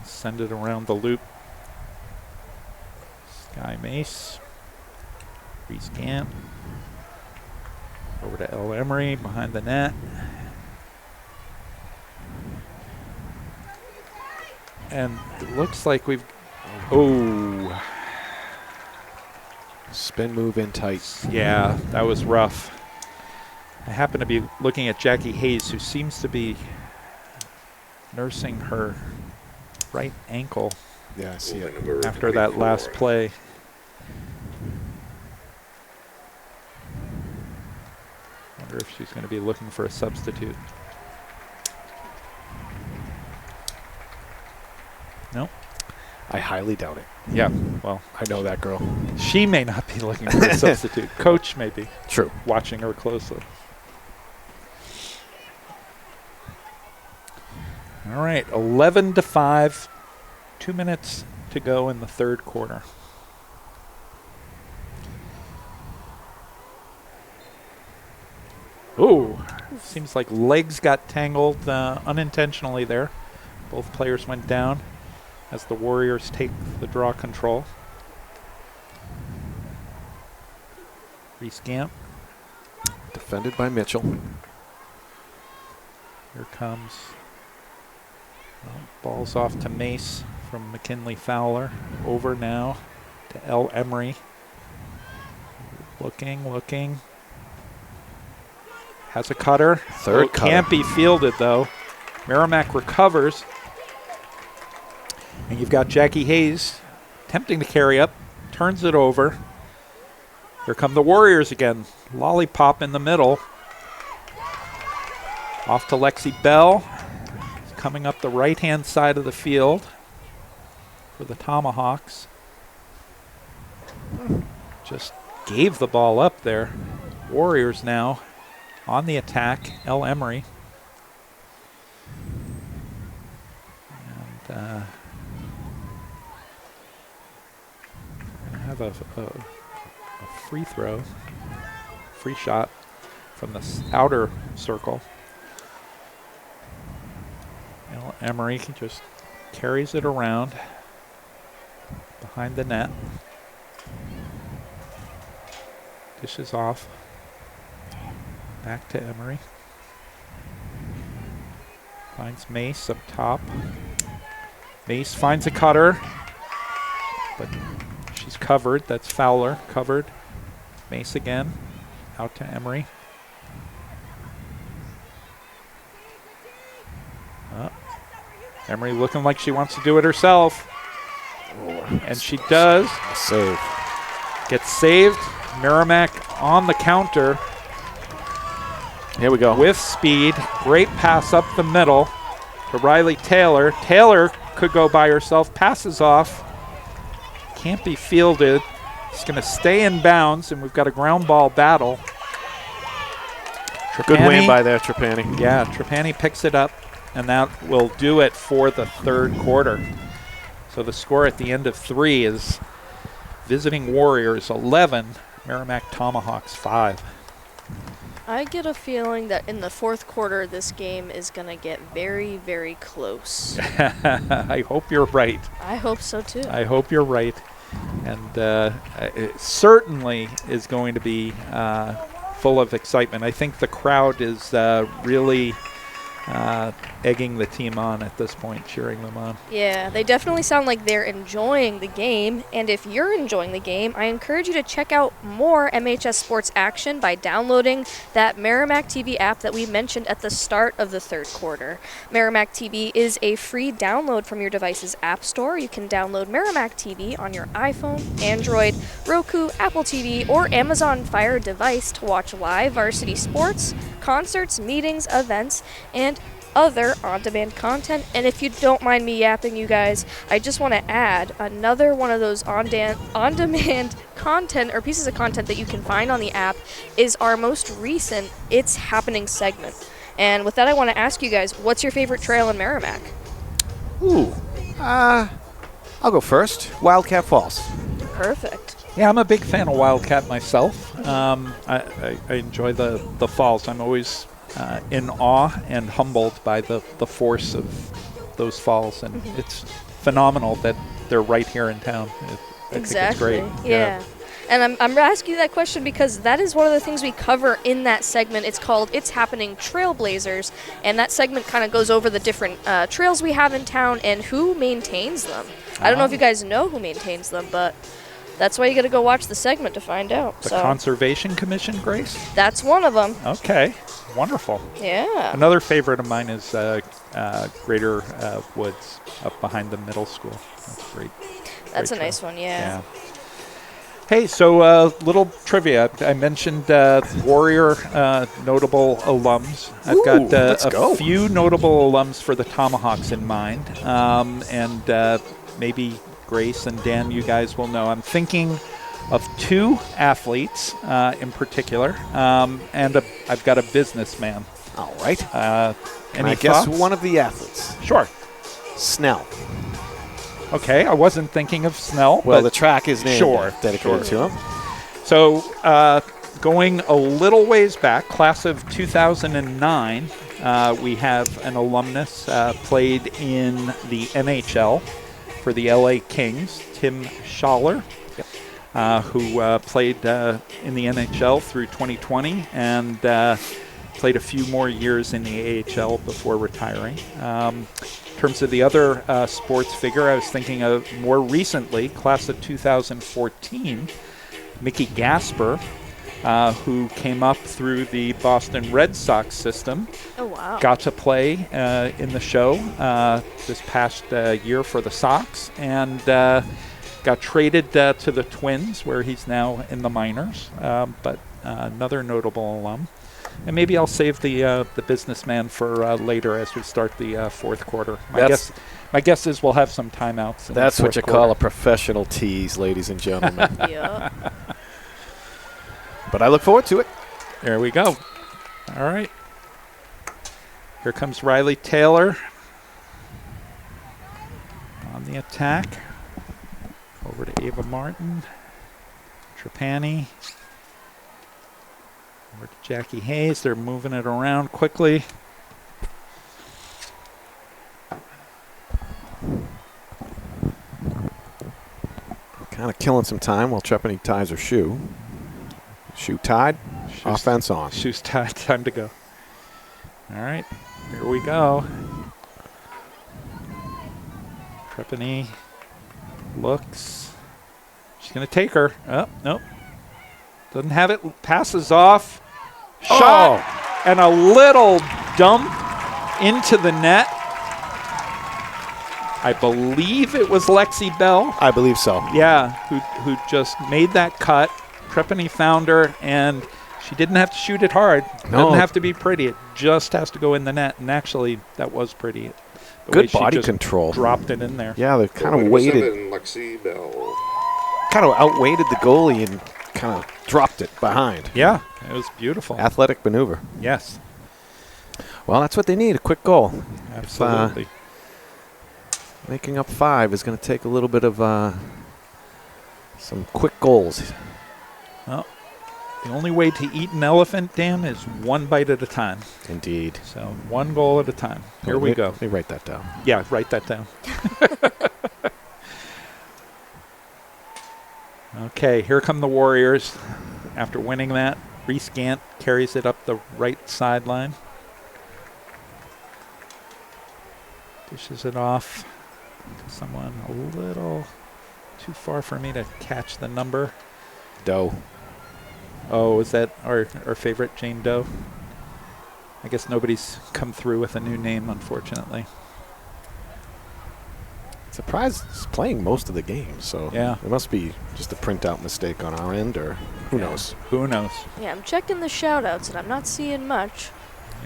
Speaker 3: Send it around the loop. Sky Mace. Reese Gant. Over to El Emery behind the net. And it looks like we've... Oh.
Speaker 4: Spin move in tight.
Speaker 3: Yeah, that was rough. I happen to be looking at Jackie Hayes, who seems to be nursing her right ankle.
Speaker 4: Yeah, I see it.
Speaker 3: After that last play. Wonder if she's going to be looking for a substitute. No?
Speaker 4: I highly doubt it.
Speaker 3: Yeah, well,
Speaker 4: I know that girl.
Speaker 3: she may not be looking for a substitute. Coach may be
Speaker 4: True.
Speaker 3: watching her closely. All right, 11-5. 2 minutes to go in the third quarter. Ooh, seems like legs got tangled unintentionally there. Both players went down as the Warriors take the draw control. Reese Gamp.
Speaker 4: Defended by Mitchell.
Speaker 3: Here comes. Well, ball's off to Mace from McKinley Fowler. Over now to El Emery. Looking. Has a cutter.
Speaker 4: Third cutter.
Speaker 3: Can't be fielded, though. Merrimack recovers. And you've got Jackie Hayes attempting to carry up. Turns it over. Here come the Warriors again. Lollipop in the middle. Off to Lexi Bell. Coming up the right-hand side of the field for the Tomahawks. Just gave the ball up there. Warriors now on the attack. El Emery. And gonna have a free throw, free shot from the outer circle. El Emery just carries it around behind the net. Dishes off. Back to Emery. Finds Mace up top. Mace finds a cutter, but she's covered. That's Fowler covered. Mace again. Out to Emery. Emery looking like she wants to do it herself. And she does.
Speaker 4: Save.
Speaker 3: Gets saved. Merrimack on the counter.
Speaker 4: Here we go.
Speaker 3: With speed. Great pass up the middle to Riley Taylor. Taylor could go by herself. Passes off. Can't be fielded. It's going to stay in bounds, and we've got a ground ball battle.
Speaker 4: Good win by there, Trapani.
Speaker 3: Yeah, Trapani picks it up, and that will do it for the third quarter. So the score at the end of 3 is visiting Warriors 11, Merrimack Tomahawks 5.
Speaker 6: I get a feeling that in the fourth quarter, this game is going to get very, very close.
Speaker 3: I hope you're right.
Speaker 6: I hope so, too.
Speaker 3: I hope you're right. And it certainly is going to be full of excitement. I think the crowd is really egging the team on at this point, cheering them on.
Speaker 6: Yeah, they definitely sound like they're enjoying the game. And if you're enjoying the game, I encourage you to check out more MHS sports action by downloading that Merrimack TV app that we mentioned at the start of the third quarter. Merrimack TV is a free download from your device's app store. You can download Merrimack TV on your iPhone, Android, Roku, Apple TV, or Amazon Fire device to watch live varsity sports, concerts, meetings, events, and other on-demand content. And if you don't mind me yapping, you guys, I just want to add another one of those on-demand content or pieces of content that you can find on the app is our most recent It's Happening segment. And with that, I want to ask you guys, what's your favorite trail in Merrimack?
Speaker 4: Ooh. I'll go first. Wildcat Falls.
Speaker 6: Perfect.
Speaker 3: Yeah, I'm a big fan of Wildcat myself. I enjoy the falls. I'm always in awe and humbled by the force of those falls, and it's phenomenal that they're right here in town. I
Speaker 6: Exactly.
Speaker 3: think it's great.
Speaker 6: Yeah. And I'm asking you that question because that is one of the things we cover in that segment. It's called It's Happening Trailblazers, and that segment kind of goes over the different trails we have in town and who maintains them. I don't know if you guys know who maintains them, but that's why you got to go watch the segment to find out.
Speaker 3: The
Speaker 6: So
Speaker 3: Conservation Commission, Grace?
Speaker 6: that's one of them.
Speaker 3: Okay, wonderful.
Speaker 6: Yeah.
Speaker 3: Another favorite of mine is Greater Woods up behind the middle school. That's great.
Speaker 6: That's a
Speaker 3: Great
Speaker 6: nice one, yeah.
Speaker 3: Hey, so little trivia. I mentioned Warrior notable alums. I've got
Speaker 4: let's
Speaker 3: a
Speaker 4: go.
Speaker 3: few notable alums for the Tomahawks in mind. And maybe Grace and Dan, you guys will know. I'm thinking of two athletes in particular, and I've got a businessman.
Speaker 4: All right.
Speaker 3: Any
Speaker 4: I guess
Speaker 3: thoughts?
Speaker 4: one of the athletes.
Speaker 3: Sure.
Speaker 4: Snell.
Speaker 3: Okay, I wasn't thinking of Snell.
Speaker 4: Well,
Speaker 3: but
Speaker 4: the track is named
Speaker 3: sure,
Speaker 4: dedicated to him.
Speaker 3: So going a little ways back, class of 2009, we have an alumnus played in the NHL for the LA Kings, Tim Schaller, who played in the NHL through 2020 and played a few more years in the AHL before retiring. In terms of the other sports figure, I was thinking of more recently, class of 2014, Mickey Gasper, who came up through the Boston Red Sox system.
Speaker 6: Oh, wow.
Speaker 3: Got to play in the show this past year for the Sox, and got traded to the Twins, where he's now in the minors, but another notable alum. And maybe I'll save the businessman for later as we start the fourth quarter. My guess is we'll have some timeouts. In
Speaker 4: That's
Speaker 3: the
Speaker 4: what
Speaker 3: fourth
Speaker 4: you
Speaker 3: quarter.
Speaker 4: call a professional tease, ladies and gentlemen.
Speaker 6: Yeah.
Speaker 4: But I look forward to it.
Speaker 3: There we go. All right. Here comes Riley Taylor on the attack. Over to Ava Martin. Trapani. Over to Jackie Hayes. They're moving it around quickly.
Speaker 4: Kind of killing some time while Trepani ties her shoe. Shoe tied. Offense on.
Speaker 3: Shoes tied. Time to go. All right. Here we go. Trepani looks. She's going to take her. Oh, nope. Doesn't have it. Passes off. Shot. And a little dump into the net. I believe it was Lexi Bell.
Speaker 4: I believe so.
Speaker 3: Yeah, who just made that cut. Trepani found her, and she didn't have to shoot it hard.
Speaker 4: No.
Speaker 3: Doesn't have to be pretty. It just has to go in the net. And actually, that was pretty. The way
Speaker 4: Good
Speaker 3: she
Speaker 4: body
Speaker 3: just
Speaker 4: control.
Speaker 3: Dropped it in there.
Speaker 4: Yeah, they kind of
Speaker 2: Number
Speaker 4: waited.
Speaker 2: 7, Lexi Bell.
Speaker 4: Kind of outweighted the goalie and kind of dropped it behind.
Speaker 3: Yeah, it was beautiful.
Speaker 4: Athletic maneuver.
Speaker 3: Yes,
Speaker 4: Well, that's what they need, a quick goal.
Speaker 3: absolutely.
Speaker 4: Making up 5 is going to take a little bit of some quick goals.
Speaker 3: Well, the only way to eat an elephant, Dan, is one bite at a time.
Speaker 4: Indeed.
Speaker 3: So one goal at a time. Here we go.
Speaker 4: Let me write that down.
Speaker 3: Yeah, write that down. Okay, here come the Warriors. After winning that, Reese Gant carries it up the right sideline. Dishes it off to someone a little too far for me to catch the number.
Speaker 4: Doe.
Speaker 3: Oh, is that our favorite Jane Doe? I guess nobody's come through with a new name, unfortunately.
Speaker 4: Surprised he's playing most of the game, so
Speaker 3: Yeah.
Speaker 4: it must be just a printout mistake on our end, or who
Speaker 3: Yeah.
Speaker 4: knows.
Speaker 3: Who knows?
Speaker 6: Yeah, I'm checking the shout-outs, and I'm not seeing much.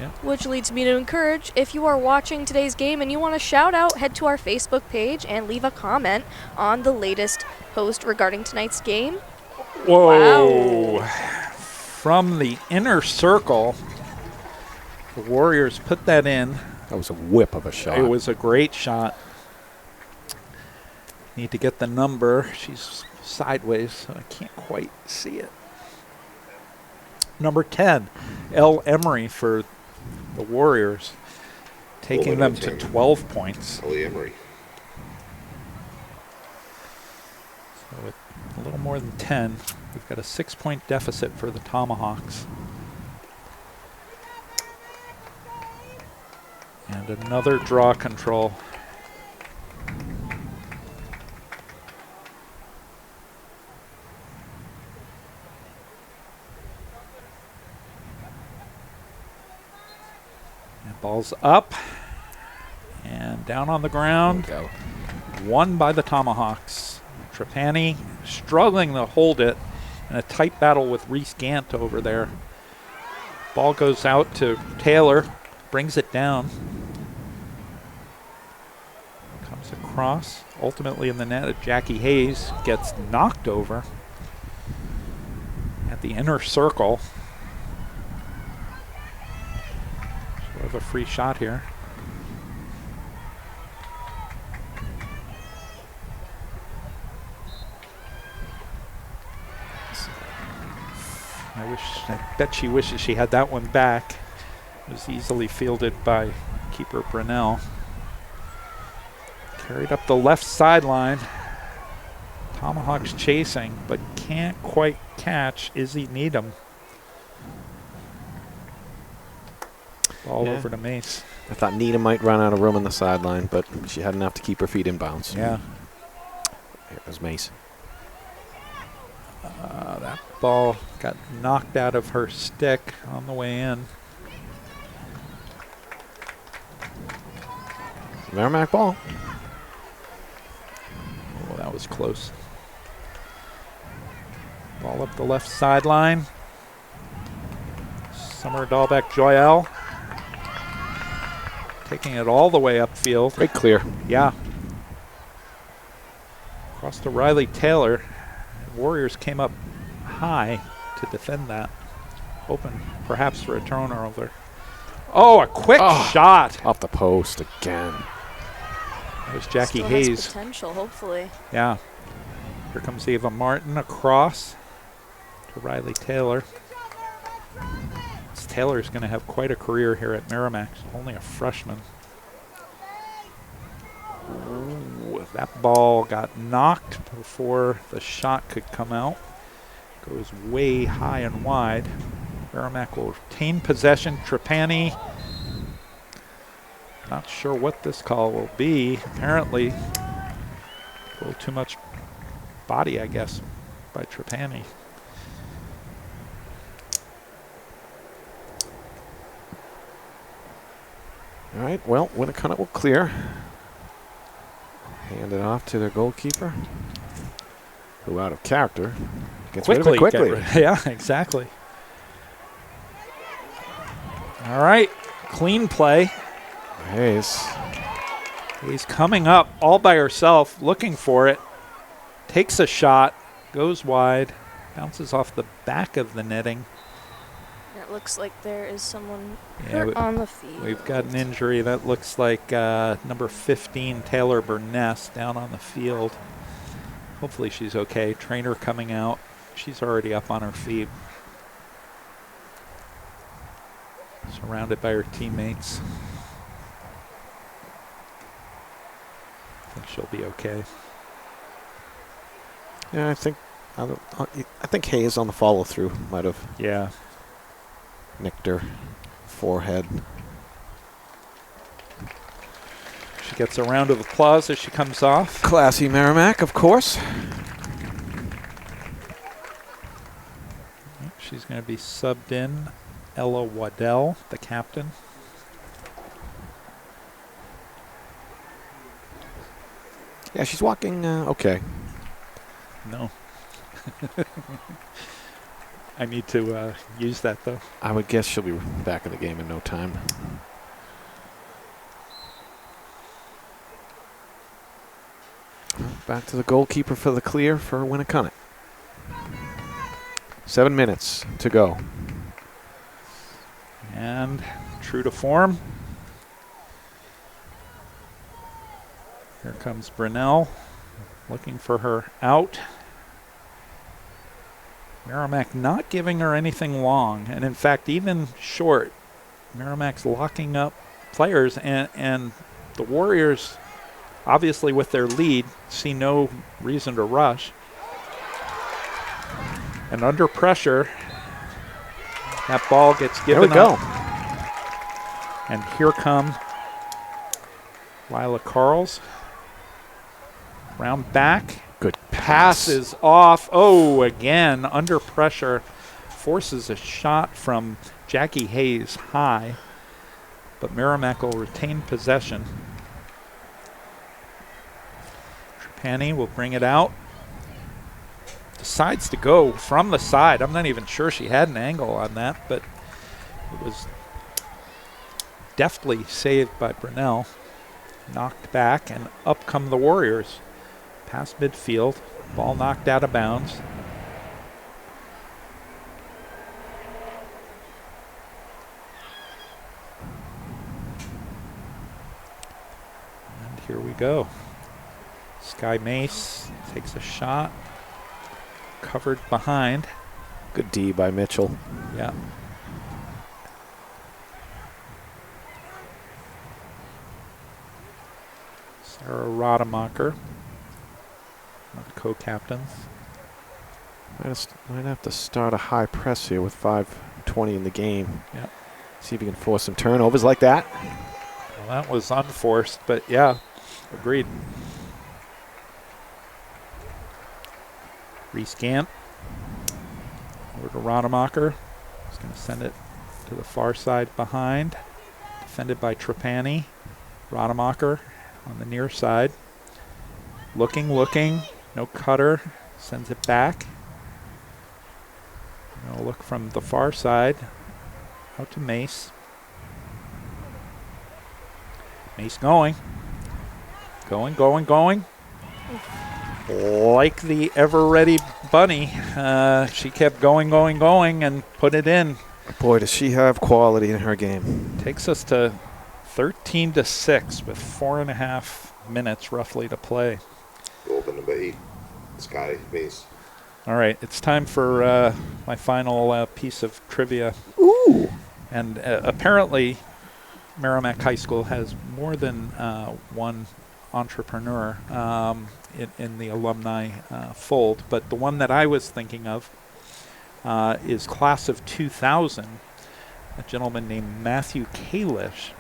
Speaker 3: Yeah.
Speaker 6: Which leads me to encourage, if you are watching today's game and you want to shout out, head to our Facebook page and leave a comment on the latest post regarding tonight's game.
Speaker 3: Whoa. From the inner circle, the Warriors put that in.
Speaker 4: That was a whip of a shot.
Speaker 3: It was a great shot. Need to get the number. She's sideways, so I can't quite see it. Number 10, L. Emery for the Warriors, taking them to 12 points.
Speaker 2: Ellie Emery.
Speaker 3: So with a little more than 10, we've got a 6-point deficit for the Tomahawks. And another draw control. And ball's up and down on the ground. Won by the Tomahawks. Trapani struggling to hold it in a tight battle with Reese Gant over there. Ball goes out to Taylor, brings it down. Comes across, ultimately in the net. Jackie Hayes gets knocked over at the inner circle. So we have a free shot here. I bet she wishes she had that one back. It was easily fielded by keeper Brunel. Carried up the left sideline. Tomahawks chasing, but can't quite catch Izzy Needham. Ball over to Mace.
Speaker 4: I thought Needham might run out of room on the sideline, but she had enough to keep her feet in bounds.
Speaker 3: Yeah.
Speaker 4: Here was Mace.
Speaker 3: That ball got knocked out of her stick on the way in.
Speaker 4: Merrimack ball.
Speaker 3: Oh, that was close. Ball up the left sideline. Summer Dahlbeck Joyelle. Taking it all the way upfield.
Speaker 4: Great clear.
Speaker 3: Yeah. Across to Riley Taylor. Warriors came up high to defend that. Hoping perhaps for a turnover. Oh, a quick shot.
Speaker 4: Off the post again.
Speaker 3: That was Jackie
Speaker 6: Still
Speaker 3: Hayes.
Speaker 6: has potential, hopefully.
Speaker 3: Yeah. Here comes Ava Martin across to Riley Taylor. Taylor's going to have quite a career here at Merrimack. Only a freshman. Ooh, that ball got knocked before the shot could come out. Goes way high and wide. Merrimack will retain possession. Trapani. Not sure what this call will be. Apparently, a little too much body, I guess, by Trapani.
Speaker 4: All right, well, Winnacunnet will clear. Hand it off to their goalkeeper, who out of character gets rid of it quickly.
Speaker 3: Yeah, exactly. All right, clean play.
Speaker 4: Hayes.
Speaker 3: He's coming up all by herself, looking for it. Takes a shot, goes wide, bounces off the back of the netting.
Speaker 6: It looks like there is someone
Speaker 3: Yeah,
Speaker 6: hurt on the field.
Speaker 3: We've got an injury that looks like number 15, Taylor Burness, down on the field. Hopefully she's okay. Trainer coming out. She's already up on her feet. Surrounded by her teammates. I think she'll be okay.
Speaker 4: Yeah, I think Hayes on the follow through might have nicked her forehead.
Speaker 3: She gets a round of applause as she comes off.
Speaker 4: Classy Merrimack, of course.
Speaker 3: She's going to be subbed in. Ella Waddell, the captain.
Speaker 4: Yeah, she's walking okay.
Speaker 3: No. I need to use that, though.
Speaker 4: I would guess she'll be back in the game in no time. Back to the goalkeeper for the clear for Winnacunnet. 7 minutes to go.
Speaker 3: And true to form. Here comes Brunel looking for her out. Merrimack not giving her anything long, and in fact, even short, Merrimack's locking up players, and the Warriors, obviously with their lead, see no reason to rush. And under pressure, that ball gets given up. And here come Lila Carls. Round back.
Speaker 4: Good
Speaker 3: Pass is off. Oh, again, under pressure. Forces a shot from Jackie Hayes high. But Merrimack will retain possession. Trapani will bring it out. Decides to go from the side. I'm not even sure she had an angle on that, but it was deftly saved by Brunel. Knocked back, and up come the Warriors. Past midfield. Ball knocked out of bounds. And here we go. Sky Mace takes a shot. Covered behind.
Speaker 4: Good D by Mitchell.
Speaker 3: Yeah. Sarah Rademacher, one of the co-captains.
Speaker 4: Might have to start a high press here with 5:20 in the game.
Speaker 3: Yep.
Speaker 4: See if he can force some turnovers like that.
Speaker 3: Well, that was unforced, but yeah, agreed. Rescan. Over to Rademacher. He's going to send it to the far side behind. Defended by Trapani. Rademacher on the near side. Looking. No cutter. Sends it back. Now look from the far side. Out to Mace. Mace going. Going. Like the ever-ready bunny, she kept going, and put it in.
Speaker 4: Boy, does she have quality in her game.
Speaker 3: Takes us to 13-6 with 4.5 minutes roughly to play.
Speaker 2: Golden number 8, Sky Mace.
Speaker 3: All right, it's time for my final piece of trivia.
Speaker 4: Ooh!
Speaker 3: And apparently, Merrimack High School has more than one entrepreneur in the alumni fold, but the one that I was thinking of is class of 2000. A gentleman named Matthew Kalish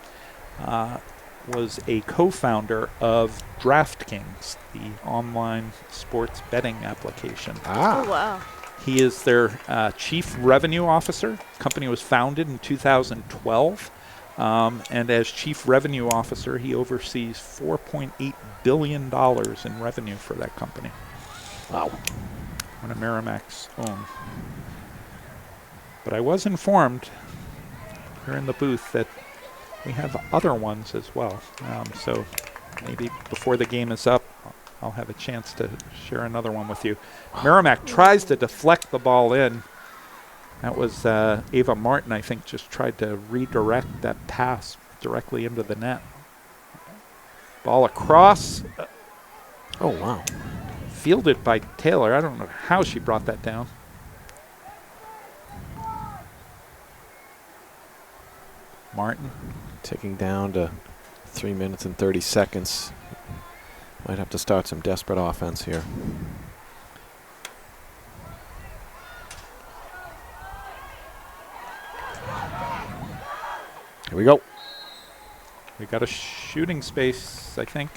Speaker 3: was a co-founder of DraftKings, the online sports betting application.
Speaker 6: Oh, wow.
Speaker 3: He is their chief revenue officer. The company was founded in 2012. And as chief revenue officer, he oversees $4.8 billion in revenue for that company.
Speaker 4: Wow.
Speaker 3: One of Merrimack's own. But I was informed here in the booth that we have other ones as well. So maybe before the game is up, I'll have a chance to share another one with you. Merrimack tries to deflect the ball in. That was Ava Martin, I think, just tried to redirect that pass directly into the net. Ball across.
Speaker 4: Oh, wow.
Speaker 3: Fielded by Taylor. I don't know how she brought that down. Martin.
Speaker 4: Ticking down to 3 minutes and 30 seconds. Might have to start some desperate offense here. Here we go.
Speaker 3: We got a shooting space, I think.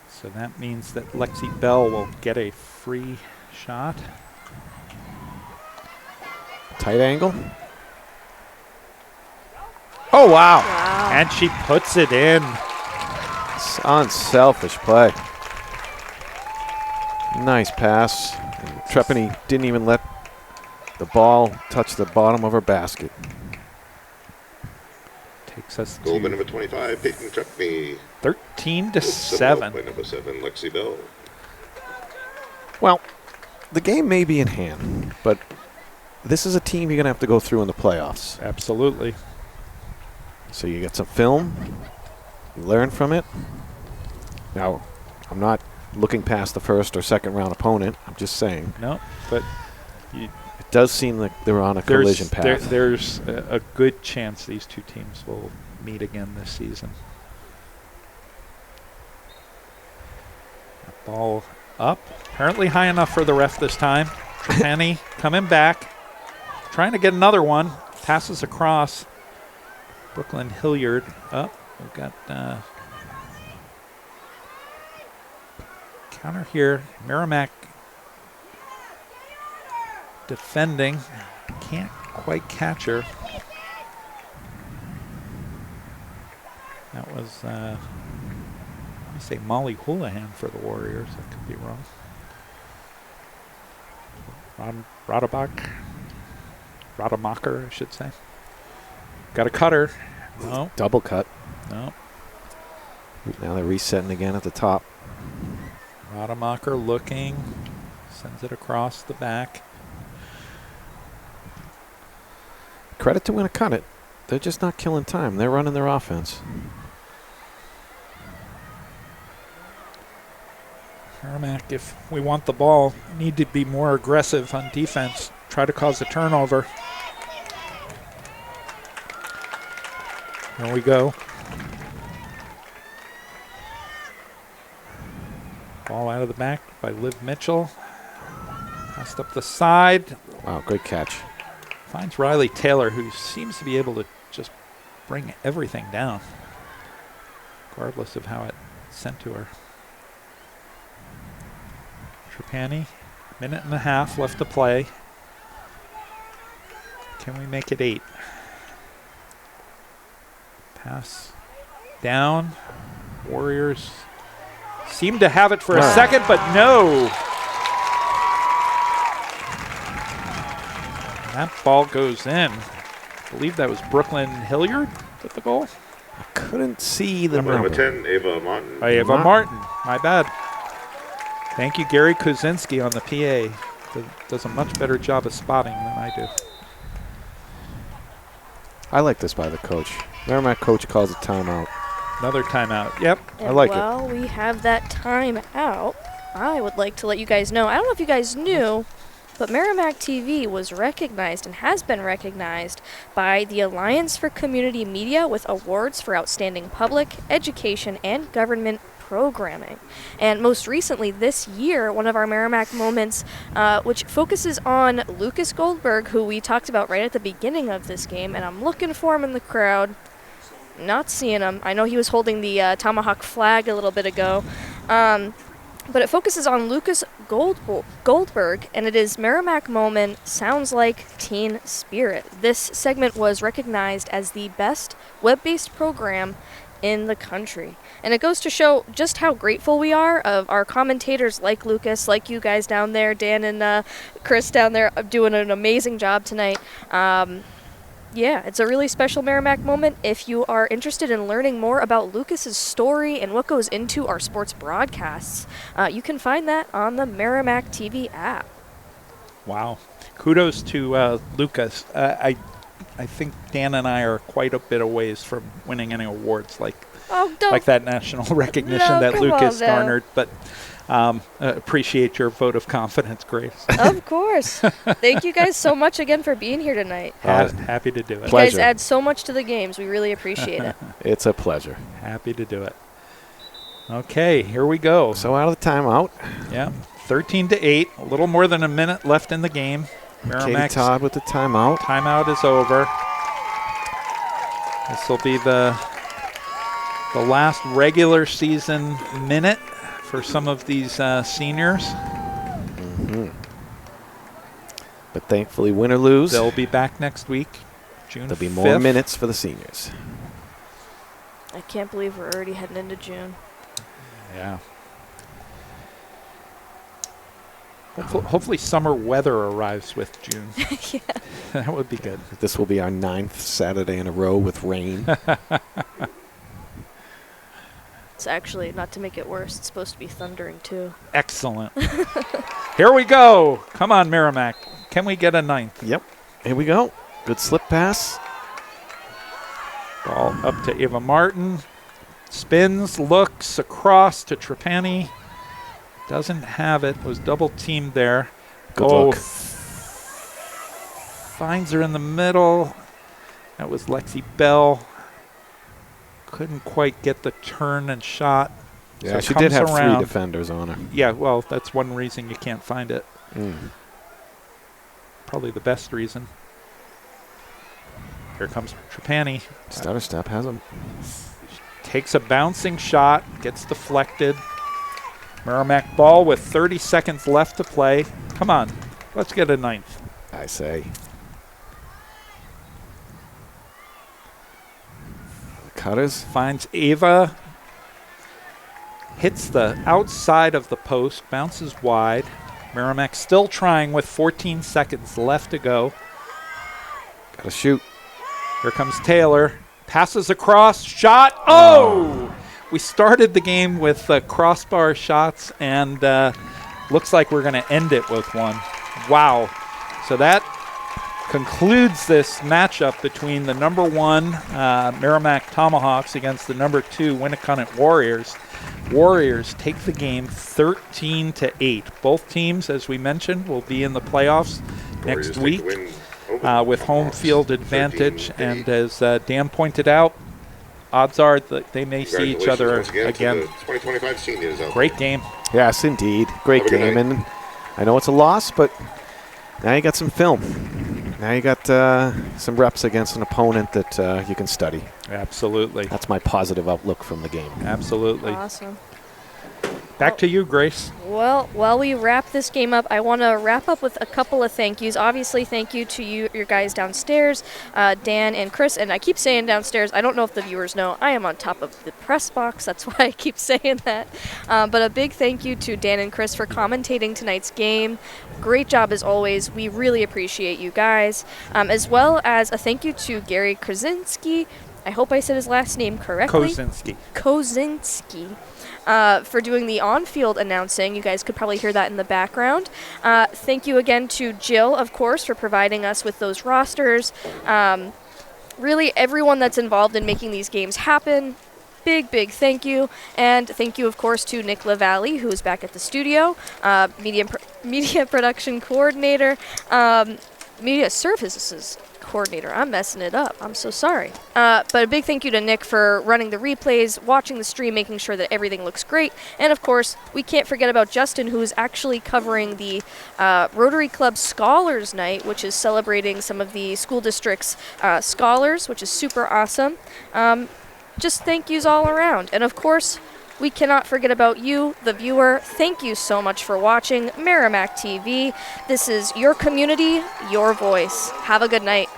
Speaker 3: So that means that Lexi Bell will get a free shot.
Speaker 4: Tight angle. Oh, wow.
Speaker 3: And she puts it in.
Speaker 4: It's unselfish play. Nice pass. And Trapani didn't even let the ball touch the bottom of her basket.
Speaker 3: Takes us
Speaker 2: Goal by
Speaker 3: to
Speaker 2: number 25, Peyton Trapani.
Speaker 3: 13-7.
Speaker 2: By number 7, Lexi Bell.
Speaker 4: Well, the game may be in hand, but this is a team you're going to have to go through in the playoffs.
Speaker 3: Absolutely.
Speaker 4: So you get some film, you learn from it. Now, I'm not looking past the first or second round opponent. I'm just saying.
Speaker 3: No, but
Speaker 4: It does seem like they're on a collision path.
Speaker 3: There's a good chance these two teams will meet again this season. Ball up, apparently high enough for the ref this time. Trapani coming back, trying to get another one. Passes across. Brooklyn Hilliard up. We've got counter here. Merrimack defending. Can't quite catch her. That was, let me say Molly Houlihan for the Warriors. I could be wrong. Rademacher, I should say. Got a cutter. No.
Speaker 4: Double cut.
Speaker 3: No.
Speaker 4: Now they're resetting again at the top.
Speaker 3: Rademacher looking. Sends it across the back.
Speaker 4: Credit to Winnacunnet. They're just not killing time. They're running their offense.
Speaker 3: Merrimack, if we want the ball, need to be more aggressive on defense. Try to cause a turnover. Here we go. Ball out of the back by Liv Mitchell. Passed up the side.
Speaker 4: Wow, good catch.
Speaker 3: Finds Riley Taylor, who seems to be able to just bring everything down, regardless of how it's sent to her. Trapani, minute and a half left to play. Can we make it 8? Pass down. Warriors seem to have it for a second, but no. That ball goes in. I believe that was Brooklyn Hilliard with the goal.
Speaker 4: I couldn't see the
Speaker 2: Number
Speaker 4: number.
Speaker 2: 10, Ava Martin.
Speaker 3: Ava Martin, my bad. Thank you, Gary Kuzinski on the PA. Does a much better job of spotting than I do.
Speaker 4: I like this by the coach. Merrimack coach calls a timeout.
Speaker 3: Another timeout. Yep.
Speaker 6: And
Speaker 4: I like it.
Speaker 6: while we have that timeout, I would like to let you guys know, I don't know if you guys knew, but Merrimack TV was recognized and has been recognized by the Alliance for Community Media with awards for outstanding public, education, and government programming. And most recently this year, one of our Merrimack moments, which focuses on Lucas Goldberg, who we talked about right at the beginning of this game, and I'm looking for him in the crowd. Not seeing him. I know he was holding the tomahawk flag a little bit ago. But it focuses on Lucas Goldberg, and it is Merrimack Moment Sounds Like Teen Spirit. This segment was recognized as the best web-based program in the country. And it goes to show just how grateful we are of our commentators like Lucas, like you guys down there, Dan and Chris down there, doing an amazing job tonight. Yeah, it's a really special Merrimack moment. If you are interested in learning more about Lucas's story and what goes into our sports broadcasts, you can find that on the Merrimack TV app.
Speaker 3: Wow. Kudos to Lucas. I think Dan and I are quite a bit of ways from winning any awards like that national recognition that Lucas garnered. But appreciate your vote of confidence, Grace.
Speaker 6: Of course. Thank you guys so much again for being here tonight.
Speaker 3: Happy to do it.
Speaker 6: You guys add so much to the games. We really appreciate it.
Speaker 4: It's a pleasure.
Speaker 3: Happy to do it. Okay, here we go.
Speaker 4: So out of the timeout.
Speaker 3: Yeah, 13-8. A little more than a minute left in the game.
Speaker 4: Katie Todd with the timeout.
Speaker 3: Timeout is over. This will be the last regular season minute for some of these seniors.
Speaker 4: Mm-hmm. But thankfully, win or lose,
Speaker 3: they'll be back next week, June 5th.
Speaker 4: There'll be more minutes for the seniors.
Speaker 6: I can't believe we're already heading into June.
Speaker 3: Yeah. Hopefully summer weather arrives with June.
Speaker 6: Yeah.
Speaker 3: That would be good.
Speaker 4: This will be our 9th Saturday in a row with rain.
Speaker 6: It's actually, not to make it worse, it's supposed to be thundering too.
Speaker 3: Excellent. Here we go. Come on, Merrimack. Can we get a 9th?
Speaker 4: Yep. Here we go. Good slip pass.
Speaker 3: Ball up to Ava Martin. Spins, looks across to Trapani. Doesn't have it. Was double teamed there.
Speaker 4: Good look.
Speaker 3: Finds her in the middle. That was Lexi Bell. Couldn't quite get the turn and shot.
Speaker 4: Yeah,
Speaker 3: So
Speaker 4: she did have
Speaker 3: around.
Speaker 4: 3 defenders on her.
Speaker 3: Yeah, well, that's one reason you can't find it.
Speaker 4: Mm.
Speaker 3: Probably the best reason. Here comes Trapani.
Speaker 4: Stutter step has him.
Speaker 3: Takes a bouncing shot, gets deflected. Merrimack ball with 30 seconds left to play. Come on, let's get a 9th.
Speaker 4: I say. Cutters.
Speaker 3: Finds Ava. Hits the outside of the post, bounces wide. Merrimack still trying with 14 seconds left to go.
Speaker 4: Got to shoot.
Speaker 3: Here comes Taylor. Passes across, shot. Oh! We started the game with crossbar shots, and looks like we're going to end it with one. Wow. So that concludes this matchup between the number 1 Merrimack Tomahawks against the number 2 Winnacunnet Warriors. Warriors take the game 13-8. Both teams, as we mentioned, will be in the playoffs next week with home field advantage. And as Dan pointed out, odds are that they may see each other again.
Speaker 2: 2025 seniors out
Speaker 3: Great game.
Speaker 4: Yes, indeed. Great game. And I know it's a loss, but now you got some film. Now you got some reps against an opponent that you can study.
Speaker 3: Absolutely.
Speaker 4: That's my positive outlook from the game.
Speaker 3: Absolutely.
Speaker 6: Awesome.
Speaker 3: Back to you, Grace.
Speaker 6: Well, while we wrap this game up, I want to wrap up with a couple of thank yous. Obviously, thank you to your guys downstairs, Dan and Chris. And I keep saying downstairs. I don't know if the viewers know. I am on top of the press box. That's why I keep saying that. But a big thank you to Dan and Chris for commentating tonight's game. Great job as always. We really appreciate you guys. As well as a thank you to Gary Krasinski. I hope I said his last name correctly. Kozinski. For doing the on-field announcing. You guys could probably hear that in the background. Thank you again to Jill, of course, for providing us with those rosters. Really, everyone that's involved in making these games happen. Big thank you. And thank you, of course, to Nick LaValle, who is back at the studio, media production coordinator, media services coordinator. I'm messing it up. I'm so sorry. But a big thank you to Nick for running the replays, watching the stream, making sure that everything looks great. And of course, we can't forget about Justin, who is actually covering the Rotary Club Scholars Night, which is celebrating some of the school district's scholars, which is super awesome. Just thank yous all around. And of course, we cannot forget about you, the viewer. Thank you so much for watching Merrimack TV. This is your community, your voice. Have a good night.